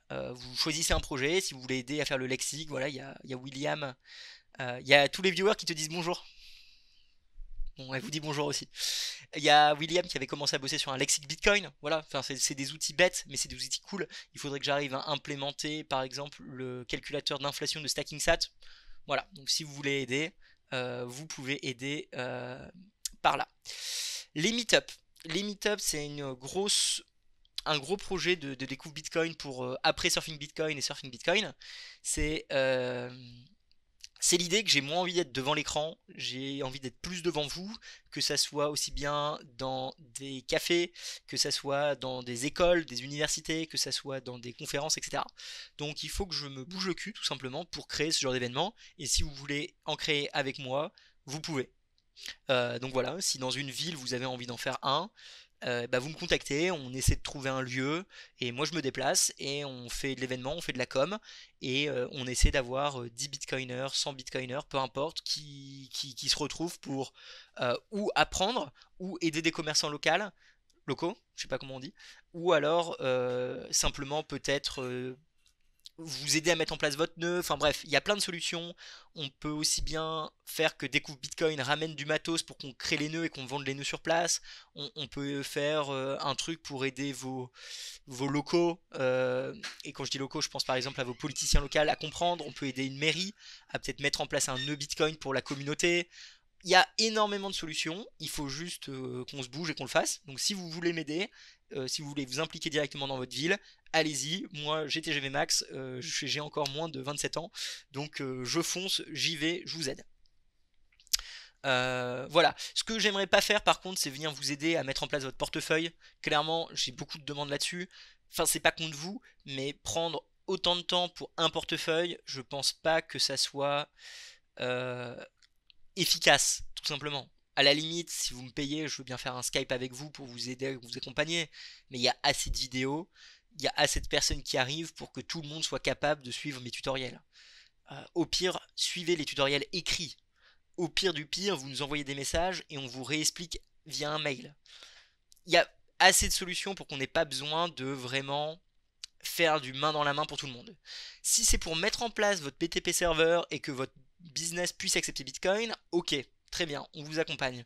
Vous choisissez un projet, si vous voulez aider à faire le lexique, voilà, il y a William, il y a tous les viewers qui te disent bonjour. Bon, elle vous dit bonjour aussi. Il y a William qui avait commencé à bosser sur un lexique Bitcoin. Voilà, enfin, c'est des outils bêtes, mais c'est des outils cool. Il faudrait que j'arrive à implémenter, par exemple, le calculateur d'inflation de StackingSat. Voilà, donc si vous voulez aider, vous pouvez aider par là. Les meetups. Les meetups, c'est un gros projet de découvre Bitcoin pour après Surfing Bitcoin et Surfing Bitcoin. C'est c'est l'idée que j'ai moins envie d'être devant l'écran, j'ai envie d'être plus devant vous, que ça soit aussi bien dans des cafés, que ça soit dans des écoles, des universités, que ça soit dans des conférences, etc. Donc il faut que je me bouge le cul tout simplement pour créer ce genre d'événement. Et si vous voulez en créer avec moi, vous pouvez. Donc voilà, si dans une ville vous avez envie d'en faire un, bah vous me contactez, on essaie de trouver un lieu, et moi je me déplace, et on fait de l'événement, on fait de la com, et on essaie d'avoir 10 bitcoiners, 100 bitcoiners, peu importe, qui se retrouvent pour ou apprendre, ou aider des commerçants locaux, je sais pas comment on dit, ou alors simplement peut-être vous aider à mettre en place votre nœud, enfin bref, il y a plein de solutions. On peut aussi bien faire que Découvre Bitcoin ramène du matos pour qu'on crée les nœuds et qu'on vende les nœuds sur place. On peut faire un truc pour aider vos locaux, et quand je dis locaux, je pense par exemple à vos politiciens locaux à comprendre. On peut aider une mairie à peut-être mettre en place un nœud Bitcoin pour la communauté. Il y a énormément de solutions, il faut juste qu'on se bouge et qu'on le fasse. Donc si vous voulez m'aider, si vous voulez vous impliquer directement dans votre ville, allez-y. Moi j'ai TGV Max, j'ai encore moins de 27 ans, donc je fonce, j'y vais, je vous aide. Voilà. Ce que j'aimerais pas faire par contre, c'est venir vous aider à mettre en place votre portefeuille. Clairement, j'ai beaucoup de demandes là-dessus. Enfin, c'est pas contre vous, mais prendre autant de temps pour un portefeuille, je pense pas que ça soit euh, efficace, tout simplement. À la limite, si vous me payez, je veux bien faire un Skype avec vous pour vous aider, vous accompagner. Mais il y a assez de vidéos, il y a assez de personnes qui arrivent pour que tout le monde soit capable de suivre mes tutoriels. Au pire, suivez les tutoriels écrits. Au pire du pire, vous nous envoyez des messages et on vous réexplique via un mail. Il y a assez de solutions pour qu'on n'ait pas besoin de vraiment faire du main dans la main pour tout le monde. Si c'est pour mettre en place votre BTP server et que votre business puisse accepter Bitcoin, ok, très bien, on vous accompagne.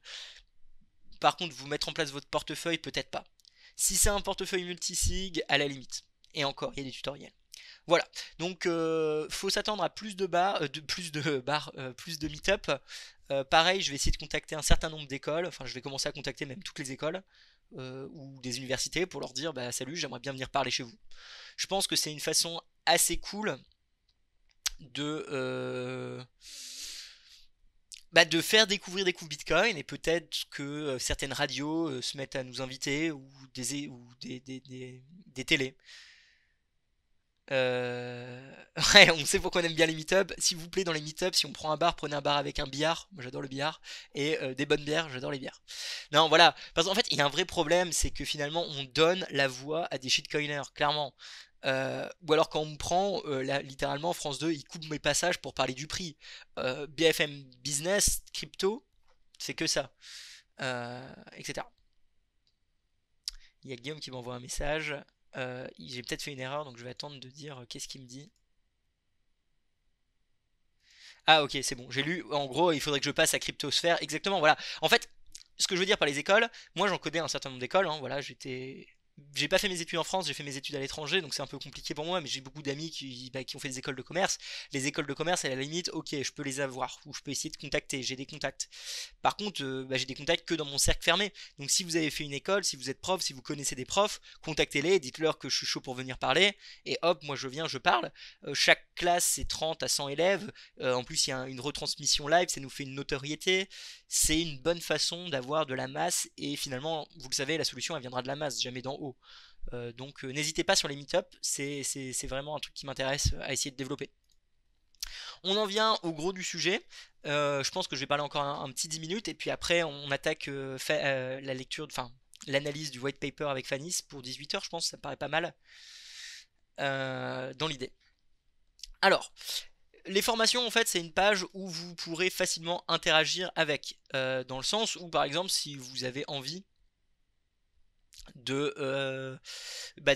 Par contre, vous mettre en place votre portefeuille, peut-être pas. Si c'est un portefeuille multisig, à la limite. Et encore, il y a des tutoriels. Voilà, donc faut s'attendre à plus de plus de meet-up. Pareil, je vais essayer de contacter un certain nombre d'écoles, enfin je vais commencer à contacter même toutes les écoles ou des universités pour leur dire bah salut, j'aimerais bien venir parler chez vous. Je pense que c'est une façon assez cool de de faire découvrir des coups Bitcoin, et peut-être que certaines radios se mettent à nous inviter, ou des télés. Ouais, on sait pourquoi on aime bien les meet-up. S'il vous plaît, dans les meet-up, si on prend un bar, prenez un bar avec un billard. Moi, j'adore le billard. Et des bonnes bières, j'adore les bières. Non, voilà. Parce qu'en fait, il y a un vrai problème, c'est que finalement, on donne la voix à des shitcoiners, clairement. Ou alors quand on me prend, là, littéralement France 2, ils coupent mes passages pour parler du prix. BFM Business, crypto, c'est que ça, etc. Il y a Guillaume qui m'envoie un message. J'ai peut-être fait une erreur, donc je vais attendre de dire qu'est-ce qu'il me dit. Ah ok, c'est bon, j'ai lu. En gros, il faudrait que je passe à Cryptosphère. Exactement, voilà. En fait, ce que je veux dire par les écoles, moi j'en connais un certain nombre d'écoles. Hein, voilà, j'ai pas fait mes études en France, j'ai fait mes études à l'étranger, donc c'est un peu compliqué pour moi, mais j'ai beaucoup d'amis qui ont fait des écoles de commerce. Les écoles de commerce, à la limite, ok, je peux les avoir, ou je peux essayer de contacter, j'ai des contacts. Par contre, j'ai des contacts que dans mon cercle fermé. Donc si vous avez fait une école, si vous êtes prof, si vous connaissez des profs, contactez-les, dites-leur que je suis chaud pour venir parler, et hop, moi je viens, je parle. Chaque classe, c'est 30 à 100 élèves. En plus, il y a une retransmission live, ça nous fait une notoriété. C'est une bonne façon d'avoir de la masse, et finalement, vous le savez, la solution, elle viendra de la masse, jamais d'en haut. Donc n'hésitez pas sur les meet-up, c'est vraiment un truc qui m'intéresse à essayer de développer. On en vient au gros du sujet. Je pense que je vais parler encore un petit 10 minutes et puis après on attaque la lecture, enfin l'analyse du white paper avec Fanis pour 18h, je pense, ça me paraît pas mal dans l'idée. Alors, les formations, en fait, c'est une page où vous pourrez facilement interagir avec, dans le sens où, par exemple, si vous avez envie de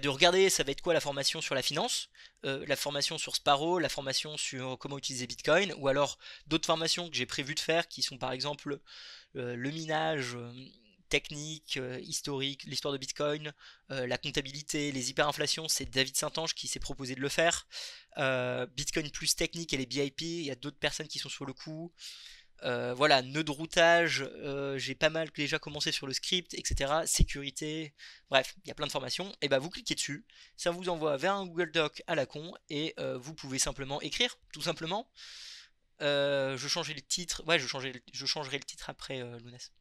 regarder ça va être quoi la formation sur la finance, la formation sur Sparrow, la formation sur comment utiliser Bitcoin, ou alors d'autres formations que j'ai prévu de faire qui sont par exemple le minage technique, historique, l'histoire de Bitcoin, la comptabilité, les hyperinflations, c'est David Saint-Ange qui s'est proposé de le faire. Bitcoin plus technique et les BIP, il y a d'autres personnes qui sont sur le coup. Voilà, nœud de routage, j'ai pas mal déjà commencé sur le script, etc. Sécurité, bref, il y a plein de formations. Et bah vous cliquez dessus, ça vous envoie vers un Google Doc à la con et vous pouvez simplement écrire, tout simplement. Je changerai le titre, ouais, je changerai le titre après Lounès.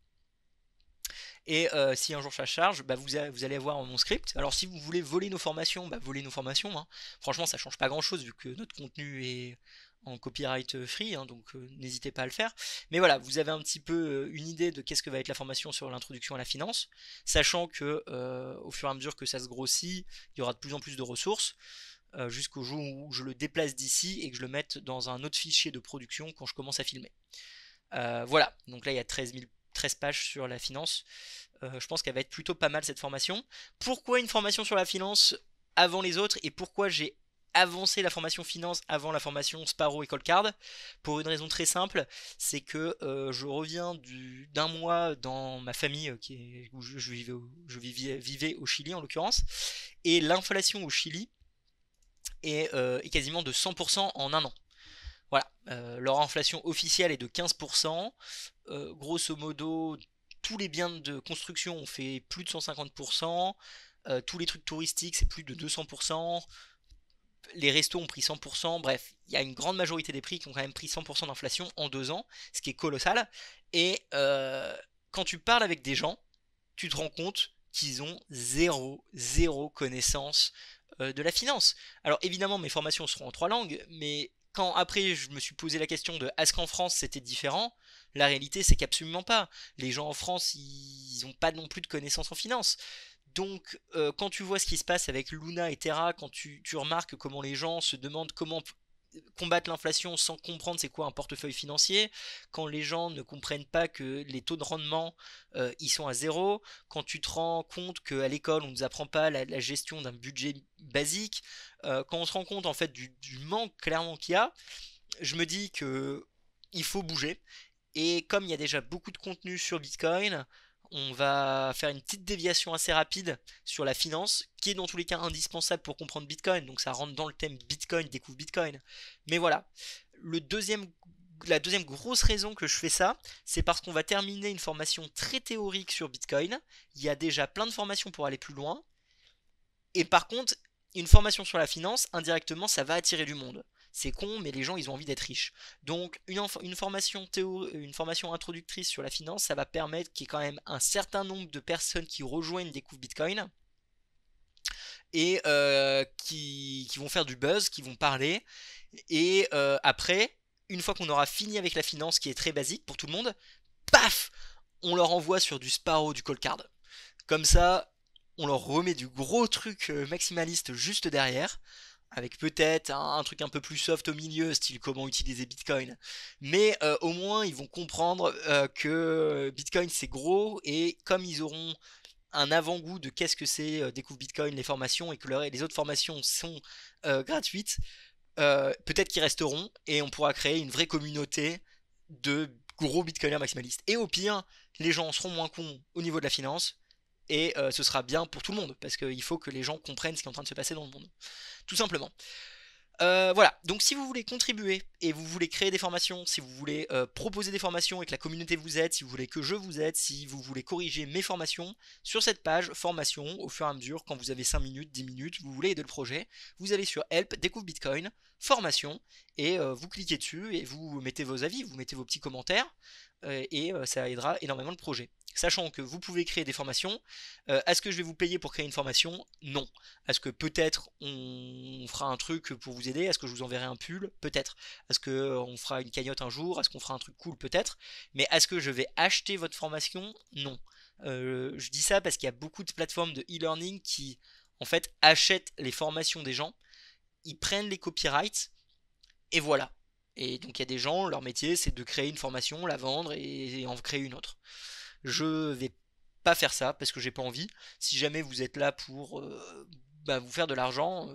Et si un jour ça charge, bah vous allez avoir mon script. Alors si vous voulez voler nos formations, bah volez nos formations, hein. Franchement, ça change pas grand chose vu que notre contenu est en copyright free, hein, donc n'hésitez pas à le faire. Mais voilà, vous avez un petit peu une idée de qu'est-ce que va être la formation sur l'introduction à la finance, sachant que au fur et à mesure que ça se grossit, il y aura de plus en plus de ressources. Jusqu'au jour où je le déplace d'ici et que je le mette dans un autre fichier de production quand je commence à filmer. Voilà, donc là il y a 13 pages sur la finance. Je pense qu'elle va être plutôt pas mal cette formation. Pourquoi une formation sur la finance avant les autres et pourquoi j'ai avancé la formation finance avant la formation Sparrow et Coldcard? Pour une raison très simple, c'est que je reviens d'un mois dans ma famille où vivais au Chili en l'occurrence, et l'inflation au Chili est quasiment de 100% en un an. Voilà, leur inflation officielle est de 15%. Grosso modo, tous les biens de construction ont fait plus de 150%. Tous les trucs touristiques, c'est plus de 200%. Les restos ont pris 100%. Bref, il y a une grande majorité des prix qui ont quand même pris 100% d'inflation en 2 ans, ce qui est colossal. Et quand tu parles avec des gens, tu te rends compte qu'ils ont zéro connaissance de la finance. Alors évidemment, mes formations seront en 3 langues, mais quand après je me suis posé la question de est-ce qu'en France c'était différent, la réalité c'est qu'absolument pas. Les gens en France, ils n'ont pas non plus de connaissances en finance. Donc quand tu vois ce qui se passe avec Luna et Terra, quand tu remarques comment les gens se demandent comment combattre l'inflation sans comprendre c'est quoi un portefeuille financier, quand les gens ne comprennent pas que les taux de rendement ils sont à zéro, quand tu te rends compte qu'à l'école on ne nous apprend pas la gestion d'un budget basique, quand on se rend compte en fait du manque clairement qu'il y a, je me dis que il faut bouger. Et comme il y a déjà beaucoup de contenu sur Bitcoin, on va faire une petite déviation assez rapide sur la finance, qui est dans tous les cas indispensable pour comprendre Bitcoin. Donc ça rentre dans le thème Bitcoin, découvre Bitcoin. Mais voilà, la deuxième grosse raison que je fais ça, c'est parce qu'on va terminer une formation très théorique sur Bitcoin. Il y a déjà plein de formations pour aller plus loin. Et par contre, une formation sur la finance, indirectement, ça va attirer du monde. C'est con, mais les gens, ils ont envie d'être riches. Donc, une formation une formation introductrice sur la finance, ça va permettre qu'il y ait quand même un certain nombre de personnes qui rejoignent Découvre Bitcoin et qui vont faire du buzz, qui vont parler. Et après, une fois qu'on aura fini avec la finance, qui est très basique pour tout le monde, paf, on leur envoie sur du Sparrow, du Cold Card. Comme ça, on leur remet du gros truc maximaliste juste derrière, avec peut-être un truc un peu plus soft au milieu, style comment utiliser Bitcoin. Mais au moins, ils vont comprendre que Bitcoin c'est gros, et comme ils auront un avant-goût de qu'est-ce que c'est Découvre Bitcoin, les formations, et que les autres formations sont gratuites, peut-être qu'ils resteront, et on pourra créer une vraie communauté de gros Bitcoiners maximalistes. Et au pire, les gens seront moins cons au niveau de la finance, et ce sera bien pour tout le monde, parce qu'il faut que les gens comprennent ce qui est en train de se passer dans le monde. Tout simplement. Voilà, donc si vous voulez contribuer et vous voulez créer des formations, si vous voulez proposer des formations et que la communauté vous aide, si vous voulez que je vous aide, si vous voulez corriger mes formations, sur cette page formation, au fur et à mesure, quand vous avez 5 minutes, 10 minutes, vous voulez aider le projet, vous allez sur Help, Découvre Bitcoin, formation, et vous cliquez dessus et vous mettez vos avis, vous mettez vos petits commentaires, et ça aidera énormément le projet. Sachant que vous pouvez créer des formations, est-ce que je vais vous payer pour créer une formation? Non. Est-ce que peut-être on fera un truc pour vous aider? Est-ce que je vous enverrai un pull? Peut-être. Est-ce que on fera une cagnotte un jour? Est-ce qu'on fera un truc cool? Peut-être. Mais est-ce que je vais acheter votre formation? Non. Je dis ça parce qu'il y a beaucoup de plateformes de e-learning qui en fait achètent les formations des gens, ils prennent les copyrights et voilà. Et donc il y a des gens, leur métier c'est de créer une formation, la vendre et en créer une autre. Je vais pas faire ça parce que j'ai pas envie. Si jamais vous êtes là pour vous faire de l'argent,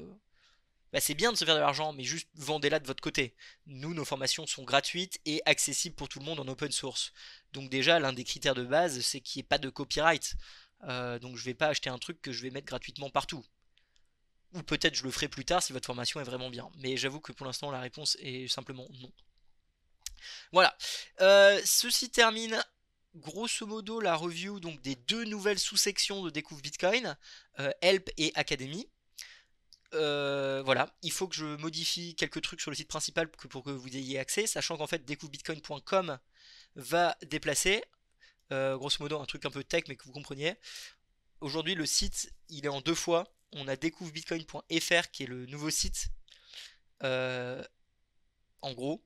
c'est bien de se faire de l'argent, mais juste vendez-la de votre côté. Nous, nos formations sont gratuites et accessibles pour tout le monde en open source. Donc déjà, l'un des critères de base, c'est qu'il n'y ait pas de copyright. Donc je vais pas acheter un truc que je vais mettre gratuitement partout. Ou peut-être je le ferai plus tard si votre formation est vraiment bien. Mais j'avoue que pour l'instant, la réponse est simplement non. Voilà. Ceci termine grosso modo la review donc des deux nouvelles sous-sections de Découvre Bitcoin, Help et Academy. Voilà, il faut que je modifie quelques trucs sur le site principal pour que vous ayez accès, sachant qu'en fait découvrebitcoin.com va déplacer, grosso modo un truc un peu tech mais que vous compreniez. Aujourd'hui le site il est en deux fois, on a découvrebitcoin.fr qui est le nouveau site, euh, en gros,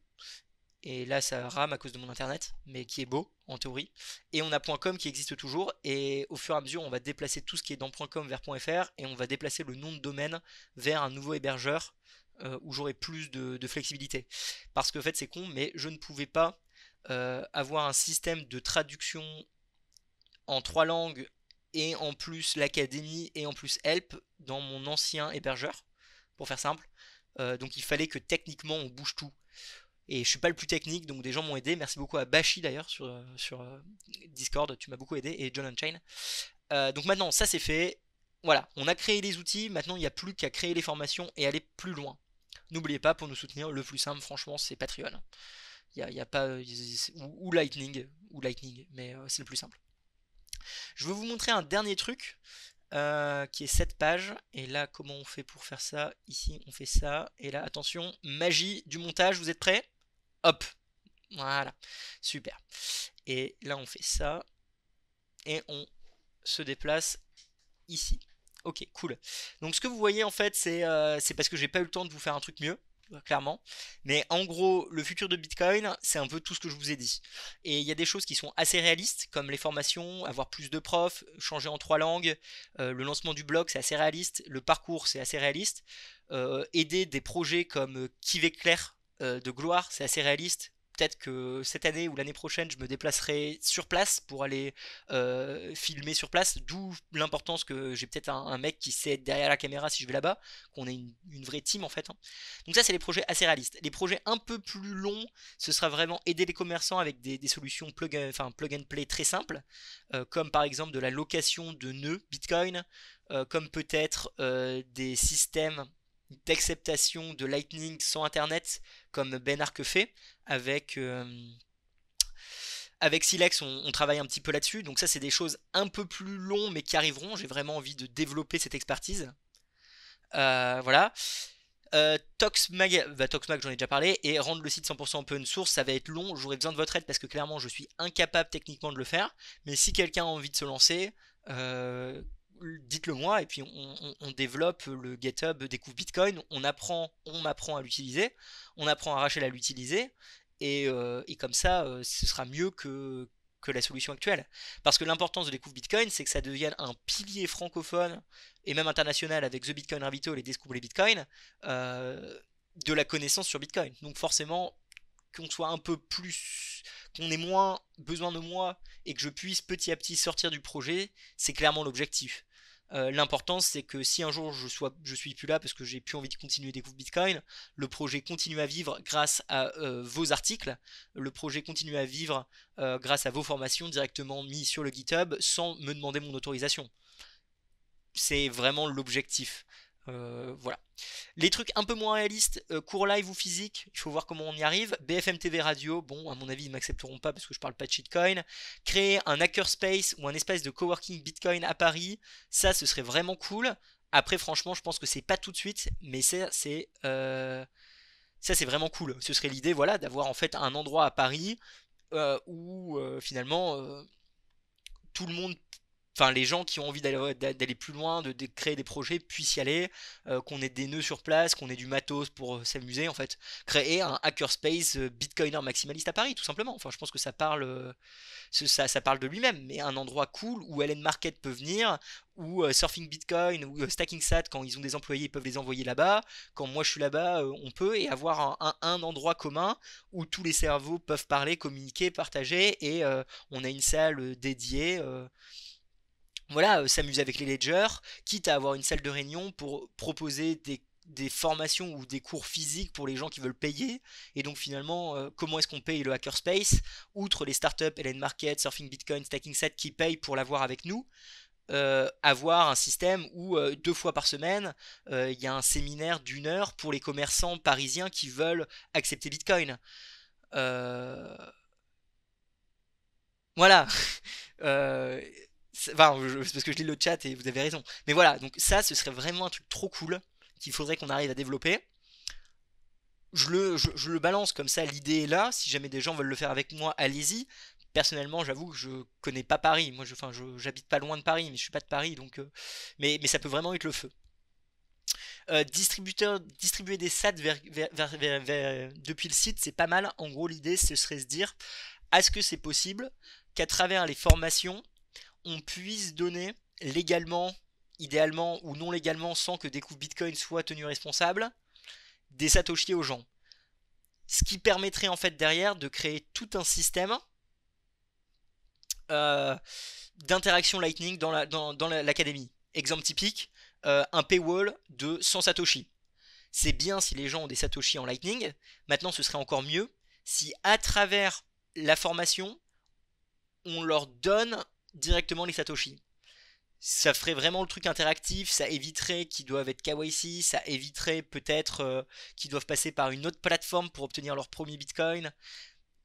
et là ça rame à cause de mon internet, mais qui est beau en théorie. Et on a .com qui existe toujours, et au fur et à mesure on va déplacer tout ce qui est dans .com vers .fr, et on va déplacer le nom de domaine vers un nouveau hébergeur où j'aurai plus de flexibilité. Parce que en fait c'est con, mais je ne pouvais pas avoir un système de traduction en trois langues, et en plus l'académie, et en plus Help dans mon ancien hébergeur, pour faire simple. Donc il fallait que techniquement on bouge tout. Et je suis pas le plus technique, donc des gens m'ont aidé. Merci beaucoup à Bashi d'ailleurs sur Discord, tu m'as beaucoup aidé, et John Unchain. Donc maintenant, ça c'est fait. Voilà, on a créé les outils, maintenant il n'y a plus qu'à créer les formations et aller plus loin. N'oubliez pas, pour nous soutenir, le plus simple, franchement, c'est Patreon. Y a pas. Ou Lightning, mais c'est le plus simple. Je vais vous montrer un dernier truc. Qui est cette page, et là comment on fait pour faire ça? Ici on fait ça, et là attention, magie du montage, vous êtes prêts? Hop, voilà, super. Et là on fait ça, et on se déplace ici. Ok, cool. Donc ce que vous voyez en fait, c'est parce que j'ai pas eu le temps de vous faire un truc mieux, clairement. Mais en gros, le futur de Bitcoin, c'est un peu tout ce que je vous ai dit. Et il y a des choses qui sont assez réalistes, comme les formations, avoir plus de profs, changer en trois langues, le lancement du blog, c'est assez réaliste, le parcours, c'est assez réaliste, aider des projets comme Kiveclair de gloire, c'est assez réaliste. Peut-être que cette année ou l'année prochaine, je me déplacerai sur place pour aller filmer sur place, d'où l'importance que j'ai peut-être un mec qui sait être derrière la caméra si je vais là-bas, qu'on ait une vraie team en fait, hein. Donc ça c'est les projets assez réalistes. Les projets un peu plus longs, ce sera vraiment aider les commerçants avec des solutions plug and play très simples, comme par exemple de la location de nœuds Bitcoin, comme peut-être des systèmes d'acceptation de Lightning sans internet comme Ben Arc fait avec avec Silex. On travaille un petit peu là-dessus, donc ça c'est des choses un peu plus longues mais qui arriveront. J'ai vraiment envie de développer cette expertise. Voilà. Toxmag j'en ai déjà parlé, et rendre le site 100% open source ça va être long, j'aurai besoin de votre aide parce que clairement je suis incapable techniquement de le faire, mais si quelqu'un a envie de se lancer, dites-le moi, et puis on développe le GitHub Découvre Bitcoin, on apprend à l'utiliser, on apprend à Rachel à l'utiliser, et comme ça ce sera mieux que la solution actuelle. Parce que l'importance de Découvre Bitcoin, c'est que ça devienne un pilier francophone et même international avec The Bitcoin Rabbit Hole et Découvre les Bitcoins de la connaissance sur Bitcoin. Donc forcément, qu'on soit un peu plus, qu'on ait moins besoin de moi et que je puisse petit à petit sortir du projet, c'est clairement l'objectif. L'important c'est que si un jour je suis plus là parce que j'ai plus envie de continuer Découvre Bitcoin, le projet continue à vivre grâce à vos articles, le projet continue à vivre grâce à vos formations directement mis sur le GitHub sans me demander mon autorisation. C'est vraiment l'objectif. Voilà. Les trucs un peu moins réalistes, cours live ou physique, il faut voir comment on y arrive. BFM TV Radio, bon, à mon avis, ils m'accepteront pas parce que je parle pas de shitcoin. Créer un hackerspace ou un espace de coworking Bitcoin à Paris, ça, ce serait vraiment cool. Après, franchement, je pense que c'est pas tout de suite, mais ça, c'est vraiment cool. Ce serait l'idée, voilà, d'avoir en fait un endroit à Paris où finalement tout le monde, enfin les gens qui ont envie d'aller plus loin, de créer des projets puissent y aller, qu'on ait des nœuds sur place, qu'on ait du matos pour s'amuser en fait. Créer un hackerspace bitcoiner maximaliste à Paris tout simplement. Enfin je pense que ça parle, ça parle de lui-même, mais un endroit cool où Ellen Market peut venir, ou Surfing Bitcoin, ou Stacking Sat quand ils ont des employés ils peuvent les envoyer là-bas. Quand moi je suis là-bas on peut, et avoir un endroit commun où tous les cerveaux peuvent parler, communiquer, partager, et on a une salle dédiée. Voilà, s'amuser avec les ledgers, quitte à avoir une salle de réunion pour proposer des formations ou des cours physiques pour les gens qui veulent payer. Et donc finalement, comment est-ce qu'on paye le hackerspace? Outre les startups, Ellen Market, Surfing Bitcoin, Stacking Set qui payent pour l'avoir avec nous, avoir un système où 2 fois par semaine, il y a un séminaire d'1 heure pour les commerçants parisiens qui veulent accepter Bitcoin. Euh, voilà. Euh, Enfin, c'est parce que je lis le chat et vous avez raison. Mais voilà, donc ça, ce serait vraiment un truc trop cool qu'il faudrait qu'on arrive à développer. Je le balance comme ça, l'idée est là. Si jamais des gens veulent le faire avec moi, allez-y. Personnellement, j'avoue que je connais pas Paris. Moi, enfin, j'habite pas loin de Paris, mais je suis pas de Paris, donc. Mais ça peut vraiment être le feu. Distribuer des SAT depuis le site, c'est pas mal. En gros, l'idée, ce serait se dire, est-ce que c'est possible qu'à travers les formations, on puisse donner légalement, idéalement ou non légalement, sans que Découvre Bitcoin soit tenu responsable, des satoshis aux gens. Ce qui permettrait en fait derrière de créer tout un système euh, d'interaction Lightning dans l'académie. Exemple typique, un paywall de 100 satoshi. C'est bien si les gens ont des satoshi en Lightning. Maintenant, ce serait encore mieux si à travers la formation, on leur donne directement les satoshi. Ça ferait vraiment le truc interactif, ça éviterait qu'ils doivent être KYC, ça éviterait peut-être qu'ils doivent passer par une autre plateforme pour obtenir leur premier Bitcoin.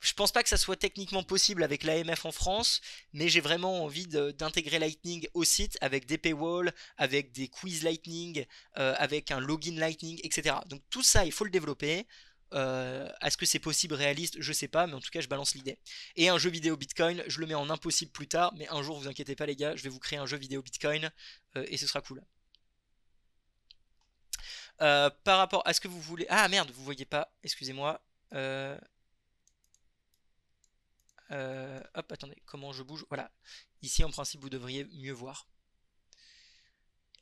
Je pense pas que ça soit techniquement possible avec l'AMF en France, mais j'ai vraiment envie d'intégrer Lightning au site avec des paywalls, avec des quiz Lightning, avec un login Lightning, etc. Donc tout ça, il faut le développer. Est-ce que c'est possible, réaliste? Je sais pas, mais en tout cas, je balance l'idée. Et un jeu vidéo Bitcoin, je le mets en impossible plus tard, mais un jour, vous inquiétez pas, les gars, je vais vous créer un jeu vidéo Bitcoin et ce sera cool. Par rapport à ce que vous voulez. Ah merde, vous voyez pas, excusez-moi. Hop, attendez, comment je bouge? Voilà. Ici, en principe, vous devriez mieux voir.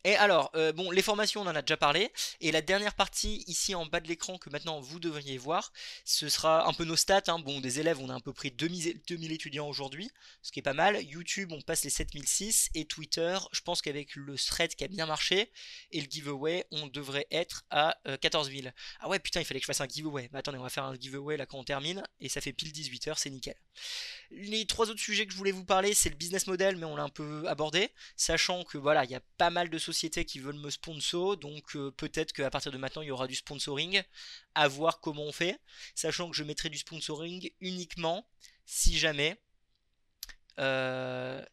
Et alors, bon, les formations, on en a déjà parlé. Et la dernière partie, ici en bas de l'écran, que maintenant vous devriez voir, ce sera un peu nos stats, hein. Bon, des élèves, on a à peu près 2000 étudiants aujourd'hui, ce qui est pas mal. YouTube, on passe les 7006. Et Twitter, je pense qu'avec le thread qui a bien marché, et le giveaway, on devrait être à 14 000. Ah ouais, putain, il fallait que je fasse un giveaway. Bah attendez, on va faire un giveaway là quand on termine. Et ça fait pile 18 h, c'est nickel. Les 3 autres sujets que je voulais vous parler, c'est le business model, mais on l'a un peu abordé, sachant que voilà, il y a pas mal de sociétés qui veulent me sponsor, donc peut-être qu'à partir de maintenant, il y aura du sponsoring, à voir comment on fait, sachant que je mettrai du sponsoring uniquement si jamais,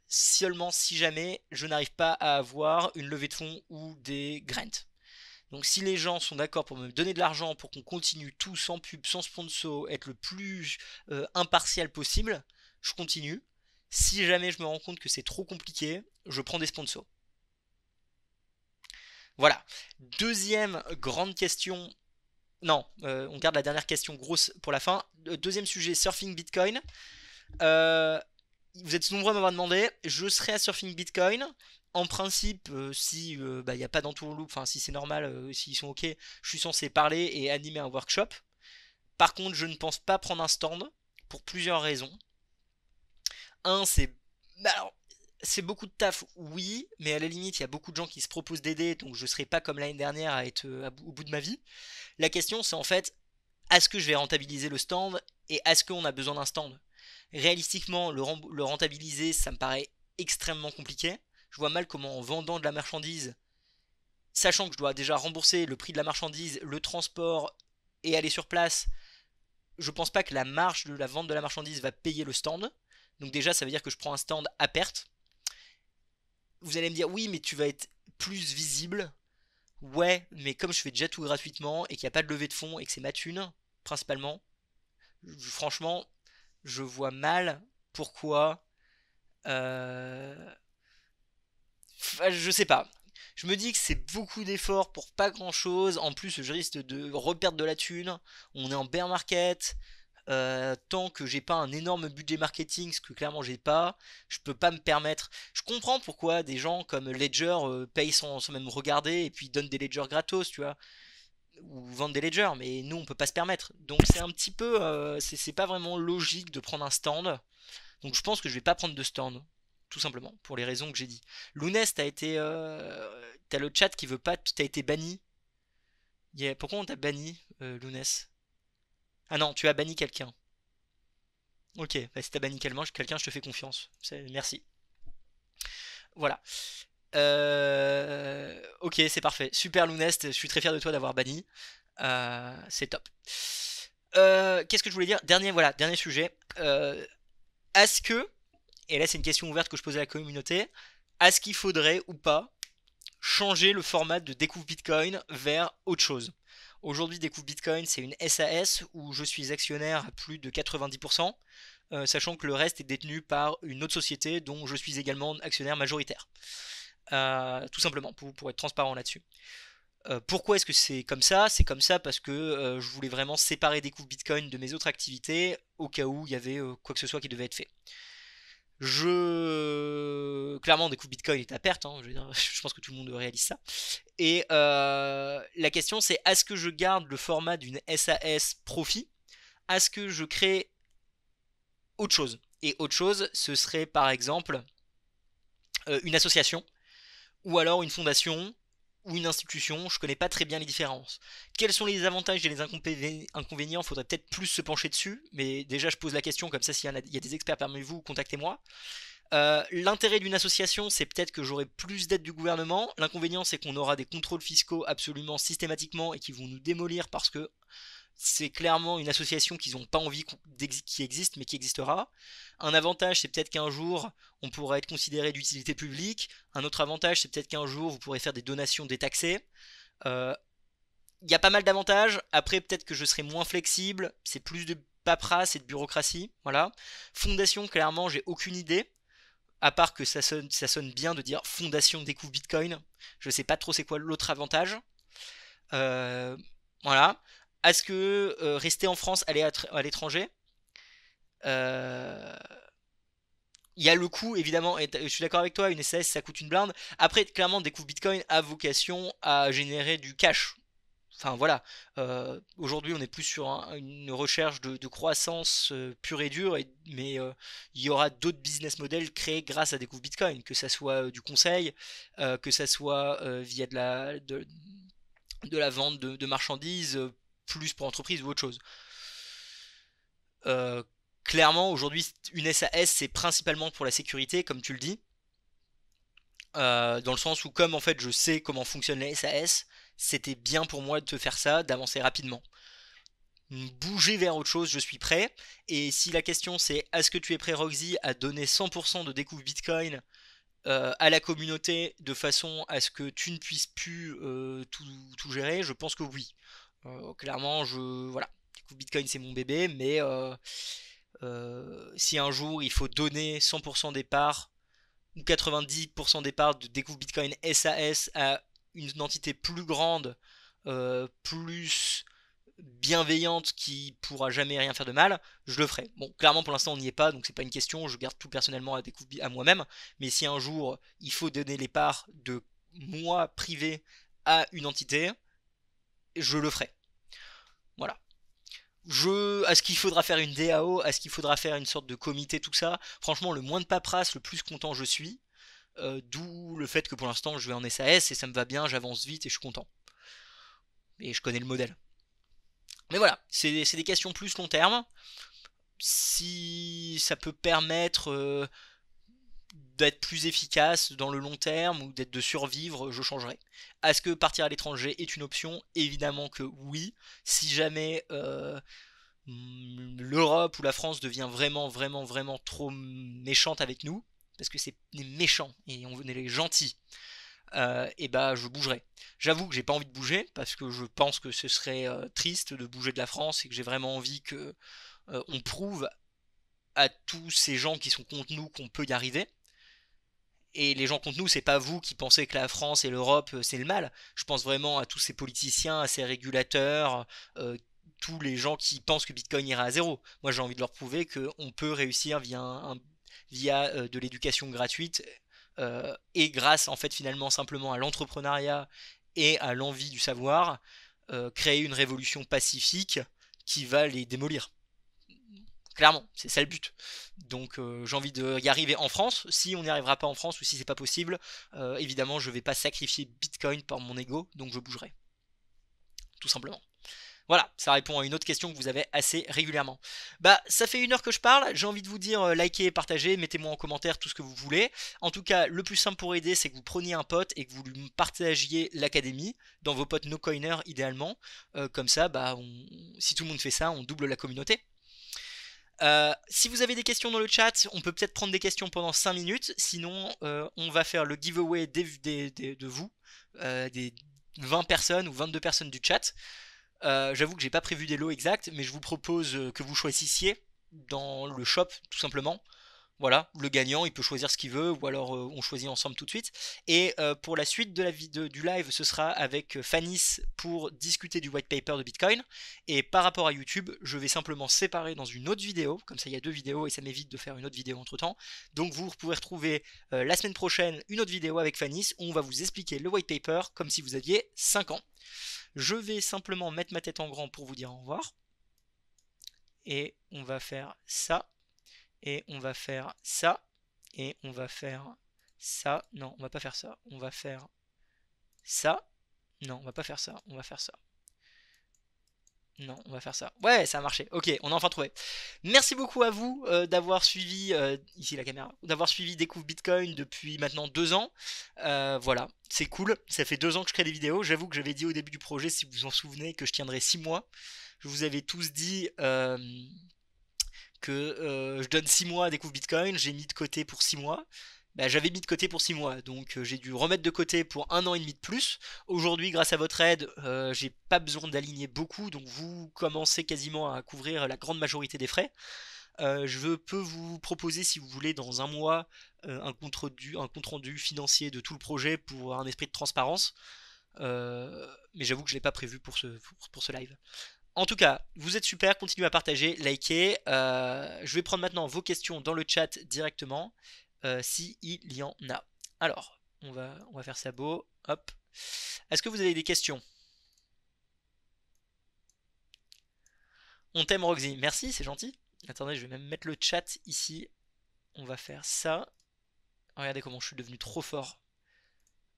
seulement si jamais je n'arrive pas à avoir une levée de fonds ou des grants. Donc si les gens sont d'accord pour me donner de l'argent pour qu'on continue tout sans pub, sans sponsor, être le plus impartial possible, je continue. Si jamais je me rends compte que c'est trop compliqué, je prends des sponsors. Voilà. Deuxième grande question. Non, on garde la dernière question grosse pour la fin. Deuxième sujet, Surfing Bitcoin. vous êtes nombreux à m'avoir demandé, je serai à Surfing Bitcoin. En principe, si il n'y a pas d'entourloupe, enfin si c'est normal, s'ils sont ok, je suis censé parler et animer un workshop. Par contre, je ne pense pas prendre un stand pour plusieurs raisons. Un, c'est. Bah alors, c'est beaucoup de taf, oui, mais à la limite, il y a beaucoup de gens qui se proposent d'aider, donc je serai pas comme l'année dernière à être au bout de ma vie. La question, c'est en fait, est-ce que je vais rentabiliser le stand et est-ce qu'on a besoin d'un stand? Réalistiquement, le rentabiliser, ça me paraît extrêmement compliqué. Je vois mal comment en vendant de la marchandise, sachant que je dois déjà rembourser le prix de la marchandise, le transport et aller sur place, je pense pas que la marge de la vente de la marchandise va payer le stand. Donc déjà, ça veut dire que je prends un stand à perte. Vous allez me dire, oui, mais tu vas être plus visible. Ouais, mais comme je fais déjà tout gratuitement et qu'il n'y a pas de levée de fonds et que c'est ma thune, principalement, franchement, je vois mal pourquoi. Je sais pas. Je me dis que c'est beaucoup d'efforts pour pas grand chose. En plus, je risque de reperdre de la thune. On est en bear market. Tant que j'ai pas un énorme budget marketing, ce que clairement j'ai pas, je peux pas me permettre. Je comprends pourquoi des gens comme Ledger payent sans même regarder et puis donnent des ledgers gratos, tu vois, ou vendent des ledgers, mais nous on peut pas se permettre. Donc c'est un petit peu, c'est pas vraiment logique de prendre un stand. Donc je pense que je vais pas prendre de stand, tout simplement, pour les raisons que j'ai dit. Lounès, t'as le chat qui veut pas, t'as été banni. Pourquoi on t'a banni, Lounès? Ah non, tu as banni quelqu'un. Ok, bah si t'as banni quelqu'un, je te fais confiance. Merci. Voilà. Ok, c'est parfait. Super Lounest, je suis très fier de toi d'avoir banni. C'est top. Qu'est-ce que je voulais dire? Dernier sujet. Est-ce que, et là c'est une question ouverte que je posais à la communauté, est-ce qu'il faudrait ou pas changer le format de Découvre Bitcoin vers autre chose? Aujourd'hui, Découvre Bitcoin, c'est une SAS où je suis actionnaire à plus de 90%, sachant que le reste est détenu par une autre société dont je suis également actionnaire majoritaire. Tout simplement, pour être transparent là-dessus. Pourquoi est-ce que c'est comme ça? C'est comme ça parce que je voulais vraiment séparer Découvre Bitcoin de mes autres activités au cas où il y avait quoi que ce soit qui devait être fait. Clairement, Découvre Bitcoin est à perte, hein, je pense que tout le monde réalise ça. Et la question c'est, est-ce que je garde le format d'une SAS profit? Est-ce que je crée autre chose? Et autre chose, ce serait par exemple une association, ou alors une fondation, ou une institution, je connais pas très bien les différences. Quels sont les avantages et les inconvénients? Faudrait peut-être plus se pencher dessus, mais déjà je pose la question, comme ça s'il y a des experts parmi vous, contactez-moi. L'intérêt d'une association, c'est peut-être que j'aurai plus d'aide du gouvernement. L'inconvénient, c'est qu'on aura des contrôles fiscaux absolument systématiquement et qui vont nous démolir parce que c'est clairement une association qu'ils n'ont pas envie qui existe, mais qui existera. Un avantage, c'est peut-être qu'un jour, on pourra être considéré d'utilité publique. Un autre avantage, c'est peut-être qu'un jour, vous pourrez faire des donations détaxées. Euh, Il y a pas mal d'avantages. Après, peut-être que je serai moins flexible. C'est plus de paperasse et de bureaucratie. Voilà. Fondation, clairement, j'ai aucune idée. À part que ça sonne bien de dire Fondation Découvre Bitcoin. Je sais pas trop c'est quoi l'autre avantage. Euh, voilà. Est-ce que rester en France, aller à l'étranger, euh, il y a le coût évidemment, et je suis d'accord avec toi, une SAS ça coûte une blinde. Après, clairement, Découvre Bitcoin a vocation à générer du cash. Enfin voilà, aujourd'hui on est plus sur une recherche de croissance pure et dure, mais il y aura d'autres business models créés grâce à Découvre Bitcoin, que ça soit du conseil, que ça soit via de la vente de marchandises, plus pour entreprise ou autre chose. Euh, Clairement, aujourd'hui, une SAS, c'est principalement pour la sécurité, comme tu le dis, dans le sens où, comme en fait, je sais comment fonctionne la SAS, c'était bien pour moi de te faire ça, d'avancer rapidement. Bouger vers autre chose, je suis prêt. Et si la question c'est est-ce que tu es prêt, Roxy, à donner 100% de découvre Bitcoin à la communauté de façon à ce que tu ne puisses plus tout gérer, je pense que oui. Clairement, voilà, découvre Bitcoin c'est mon bébé, mais si un jour il faut donner 100% des parts ou 90% des parts de Découvre Bitcoin SAS à une entité plus grande, plus bienveillante qui pourra jamais rien faire de mal, je le ferai. Bon, clairement pour l'instant on n'y est pas, donc c'est pas une question, je garde tout personnellement à moi-même, mais si un jour il faut donner les parts de moi privé à une entité, je le ferai. Voilà. À ce qu'il faudra faire une DAO, à ce qu'il faudra faire une sorte de comité, tout ça, franchement le moins de paperasse, le plus content je suis. D'où le fait que pour l'instant je vais en SAS et ça me va bien, j'avance vite et je suis content. Et je connais le modèle. Mais voilà, c'est des questions plus long terme. Si ça peut permettre d'être plus efficace dans le long terme ou d'être de survivre, je changerai. Est-ce que partir à l'étranger est une option? Évidemment que oui. Si jamais l'Europe ou la France devient vraiment, vraiment, vraiment trop méchante avec nous, parce que c'est des méchants et on est les gentils, et bah je bougerai. J'avoue que j'ai pas envie de bouger parce que je pense que ce serait triste de bouger de la France et que j'ai vraiment envie que on prouve à tous ces gens qui sont contre nous qu'on peut y arriver. Et les gens contre nous, c'est pas vous qui pensez que la France et l'Europe c'est le mal. Je pense vraiment à tous ces politiciens, à ces régulateurs, tous les gens qui pensent que Bitcoin ira à zéro. Moi j'ai envie de leur prouver qu'on peut réussir via de l'éducation gratuite et grâce en fait finalement simplement à l'entrepreneuriat et à l'envie du savoir, créer une révolution pacifique qui va les démolir. Clairement, c'est ça le but. Donc j'ai envie de y arriver en France. Si on n'y arrivera pas en France ou si c'est pas possible, évidemment je vais pas sacrifier Bitcoin par mon ego, donc je bougerai. Tout simplement. Voilà, ça répond à une autre question que vous avez assez régulièrement. Bah, ça fait 1 heure que je parle, j'ai envie de vous dire likez, partagez, mettez-moi en commentaire tout ce que vous voulez. En tout cas, le plus simple pour aider, c'est que vous preniez un pote et que vous lui partagiez l'académie, dans vos potes no-coiners idéalement. Comme ça, bah, si tout le monde fait ça, on double la communauté. Si vous avez des questions dans le chat, on peut peut-être prendre des questions pendant 5 minutes. Sinon, on va faire le giveaway de vous, des 20 personnes ou 22 personnes du chat. J'avoue que j'ai pas prévu des lots exacts, mais je vous propose que vous choisissiez dans le shop tout simplement. Voilà, le gagnant il peut choisir ce qu'il veut, ou alors on choisit ensemble tout de suite. Et pour la suite de la du live, ce sera avec Fanis pour discuter du white paper de Bitcoin. Et par rapport à YouTube, je vais simplement séparer dans une autre vidéo, comme ça il y a 2 vidéos et ça m'évite de faire une autre vidéo entre temps. Donc vous pouvez retrouver la semaine prochaine une autre vidéo avec Fanis où on va vous expliquer le white paper comme si vous aviez 5 ans. Je vais simplement mettre ma tête en grand pour vous dire au revoir. Et on va faire ça. Et on va faire ça. Et on va faire ça. Non, on va pas faire ça. On va faire ça. Non, on va pas faire ça. On va faire ça. Non, on va faire ça. Ouais, ça a marché. Ok, on a enfin trouvé. Merci beaucoup à vous d'avoir suivi, ici la caméra, d'avoir suivi Découvre Bitcoin depuis maintenant 2 ans. Voilà, c'est cool. Ça fait 2 ans que je crée des vidéos. J'avoue que j'avais dit au début du projet, si vous vous en souvenez, que je tiendrais 6 mois. Je vous avais tous dit que je donne 6 mois à Découvre Bitcoin. J'ai mis de côté pour 6 mois. Bah, j'avais mis de côté pour 6 mois, donc j'ai dû remettre de côté pour 1 an et demi de plus. Aujourd'hui, grâce à votre aide, j'ai pas besoin d'aligner beaucoup, donc vous commencez quasiment à couvrir la grande majorité des frais. Je peux vous proposer, si vous voulez, dans un mois, un compte rendu financier de tout le projet pour un esprit de transparence. Mais j'avoue que je l'ai pas prévu pour ce live. En tout cas, vous êtes super, continuez à partager, liker. Je vais prendre maintenant vos questions dans le chat directement, si il y en a. Alors, on va faire ça beau. Hop. Est-ce que vous avez des questions? On t'aime Roxy. Merci, c'est gentil. Attendez, je vais même mettre le chat ici. On va faire ça. Regardez comment je suis devenu trop fort.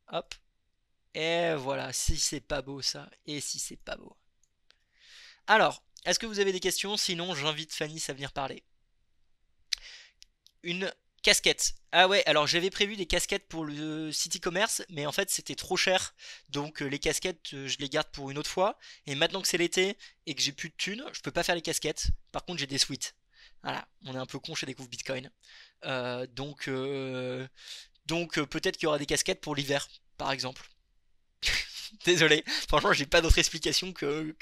Hop. Et voilà, si c'est pas beau ça. Et si c'est pas beau. Alors, est-ce que vous avez des questions? Sinon, j'invite Fanny à venir parler. Une casquette. Ah ouais, alors j'avais prévu des casquettes pour le site e-commerce, mais en fait c'était trop cher. Donc les casquettes, je les garde pour une autre fois. Et maintenant que c'est l'été et que j'ai plus de thunes, je peux pas faire les casquettes. Par contre, j'ai des suites. Voilà, on est un peu con chez Découvre Bitcoin. Donc peut-être qu'il y aura des casquettes pour l'hiver, par exemple. Désolé, franchement, j'ai pas d'autre explication que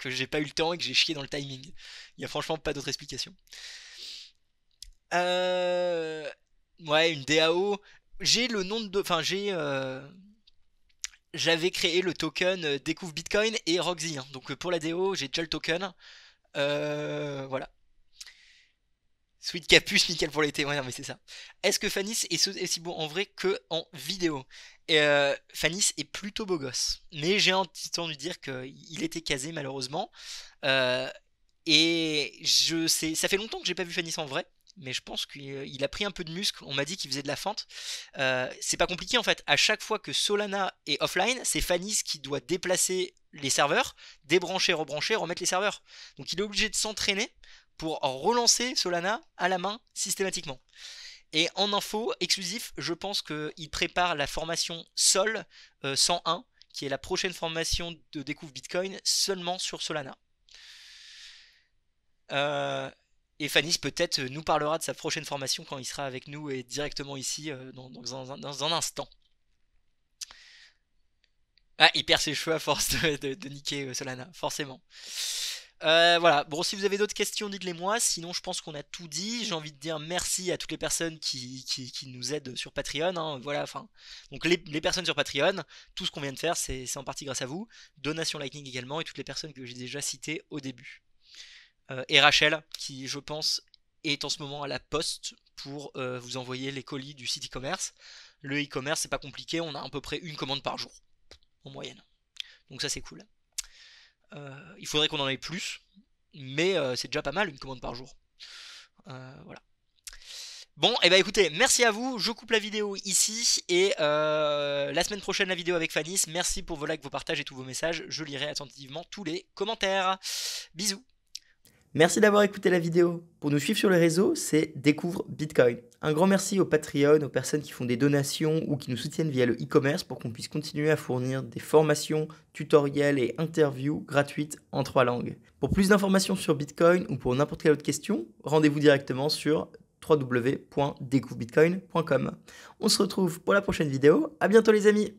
j'ai pas eu le temps et que j'ai chié dans le timing. Il y a franchement pas d'autre explication. Ouais, une DAO. J'ai le nom de. Enfin, j'ai j'avais créé le token Découvre Bitcoin et Roxy, hein. Donc pour la déo, j'ai déjà le token. Voilà. Sweet capuche, nickel pour l'été. Ouais, non, mais c'est ça. Est-ce que Fanis est aussi beau en vrai que en vidéo? Et Fanis est plutôt beau gosse. Mais j'ai entendu dire qu'il était casé, malheureusement. Euh, et je sais, ça fait longtemps que j'ai pas vu Fanis en vrai. Mais je pense qu'il a pris un peu de muscle. On m'a dit qu'il faisait de la fente. C'est pas compliqué en fait. À chaque fois que Solana est offline, c'est Fanis qui doit déplacer les serveurs, débrancher, rebrancher, remettre les serveurs. Donc il est obligé de s'entraîner pour relancer Solana à la main systématiquement. Et en info exclusif, je pense qu'il prépare la formation Sol 101, qui est la prochaine formation de Découvre Bitcoin seulement sur Solana. Et Fanis peut-être nous parlera de sa prochaine formation quand il sera avec nous et directement ici dans un instant. Ah, il perd ses cheveux à force de niquer Solana, forcément. Voilà, bon, si vous avez d'autres questions, dites-les moi. Sinon, je pense qu'on a tout dit. J'ai envie de dire merci à toutes les personnes qui nous aident sur Patreon, hein. Voilà, enfin, donc les personnes sur Patreon, tout ce qu'on vient de faire, c'est en partie grâce à vous. Donation Lightning également, et toutes les personnes que j'ai déjà citées au début. Et Rachel, qui, je pense, est en ce moment à la poste pour vous envoyer les colis du site e-commerce. Le e-commerce, c'est pas compliqué, on a à peu près une commande par jour, en moyenne. Donc ça, c'est cool. Il faudrait qu'on en ait plus, mais c'est déjà pas mal une commande par jour. Voilà. Bon, et bah écoutez, merci à vous, je coupe la vidéo ici, et la semaine prochaine la vidéo avec Fanis. Merci pour vos likes, vos partages et tous vos messages, je lirai attentivement tous les commentaires. Bisous. Merci d'avoir écouté la vidéo. Pour nous suivre sur les réseaux, c'est Découvre Bitcoin. Un grand merci aux Patreon, aux personnes qui font des donations ou qui nous soutiennent via le e-commerce pour qu'on puisse continuer à fournir des formations, tutoriels et interviews gratuites en 3 langues. Pour plus d'informations sur Bitcoin ou pour n'importe quelle autre question, rendez-vous directement sur www.découvrebitcoin.com. On se retrouve pour la prochaine vidéo. À bientôt les amis!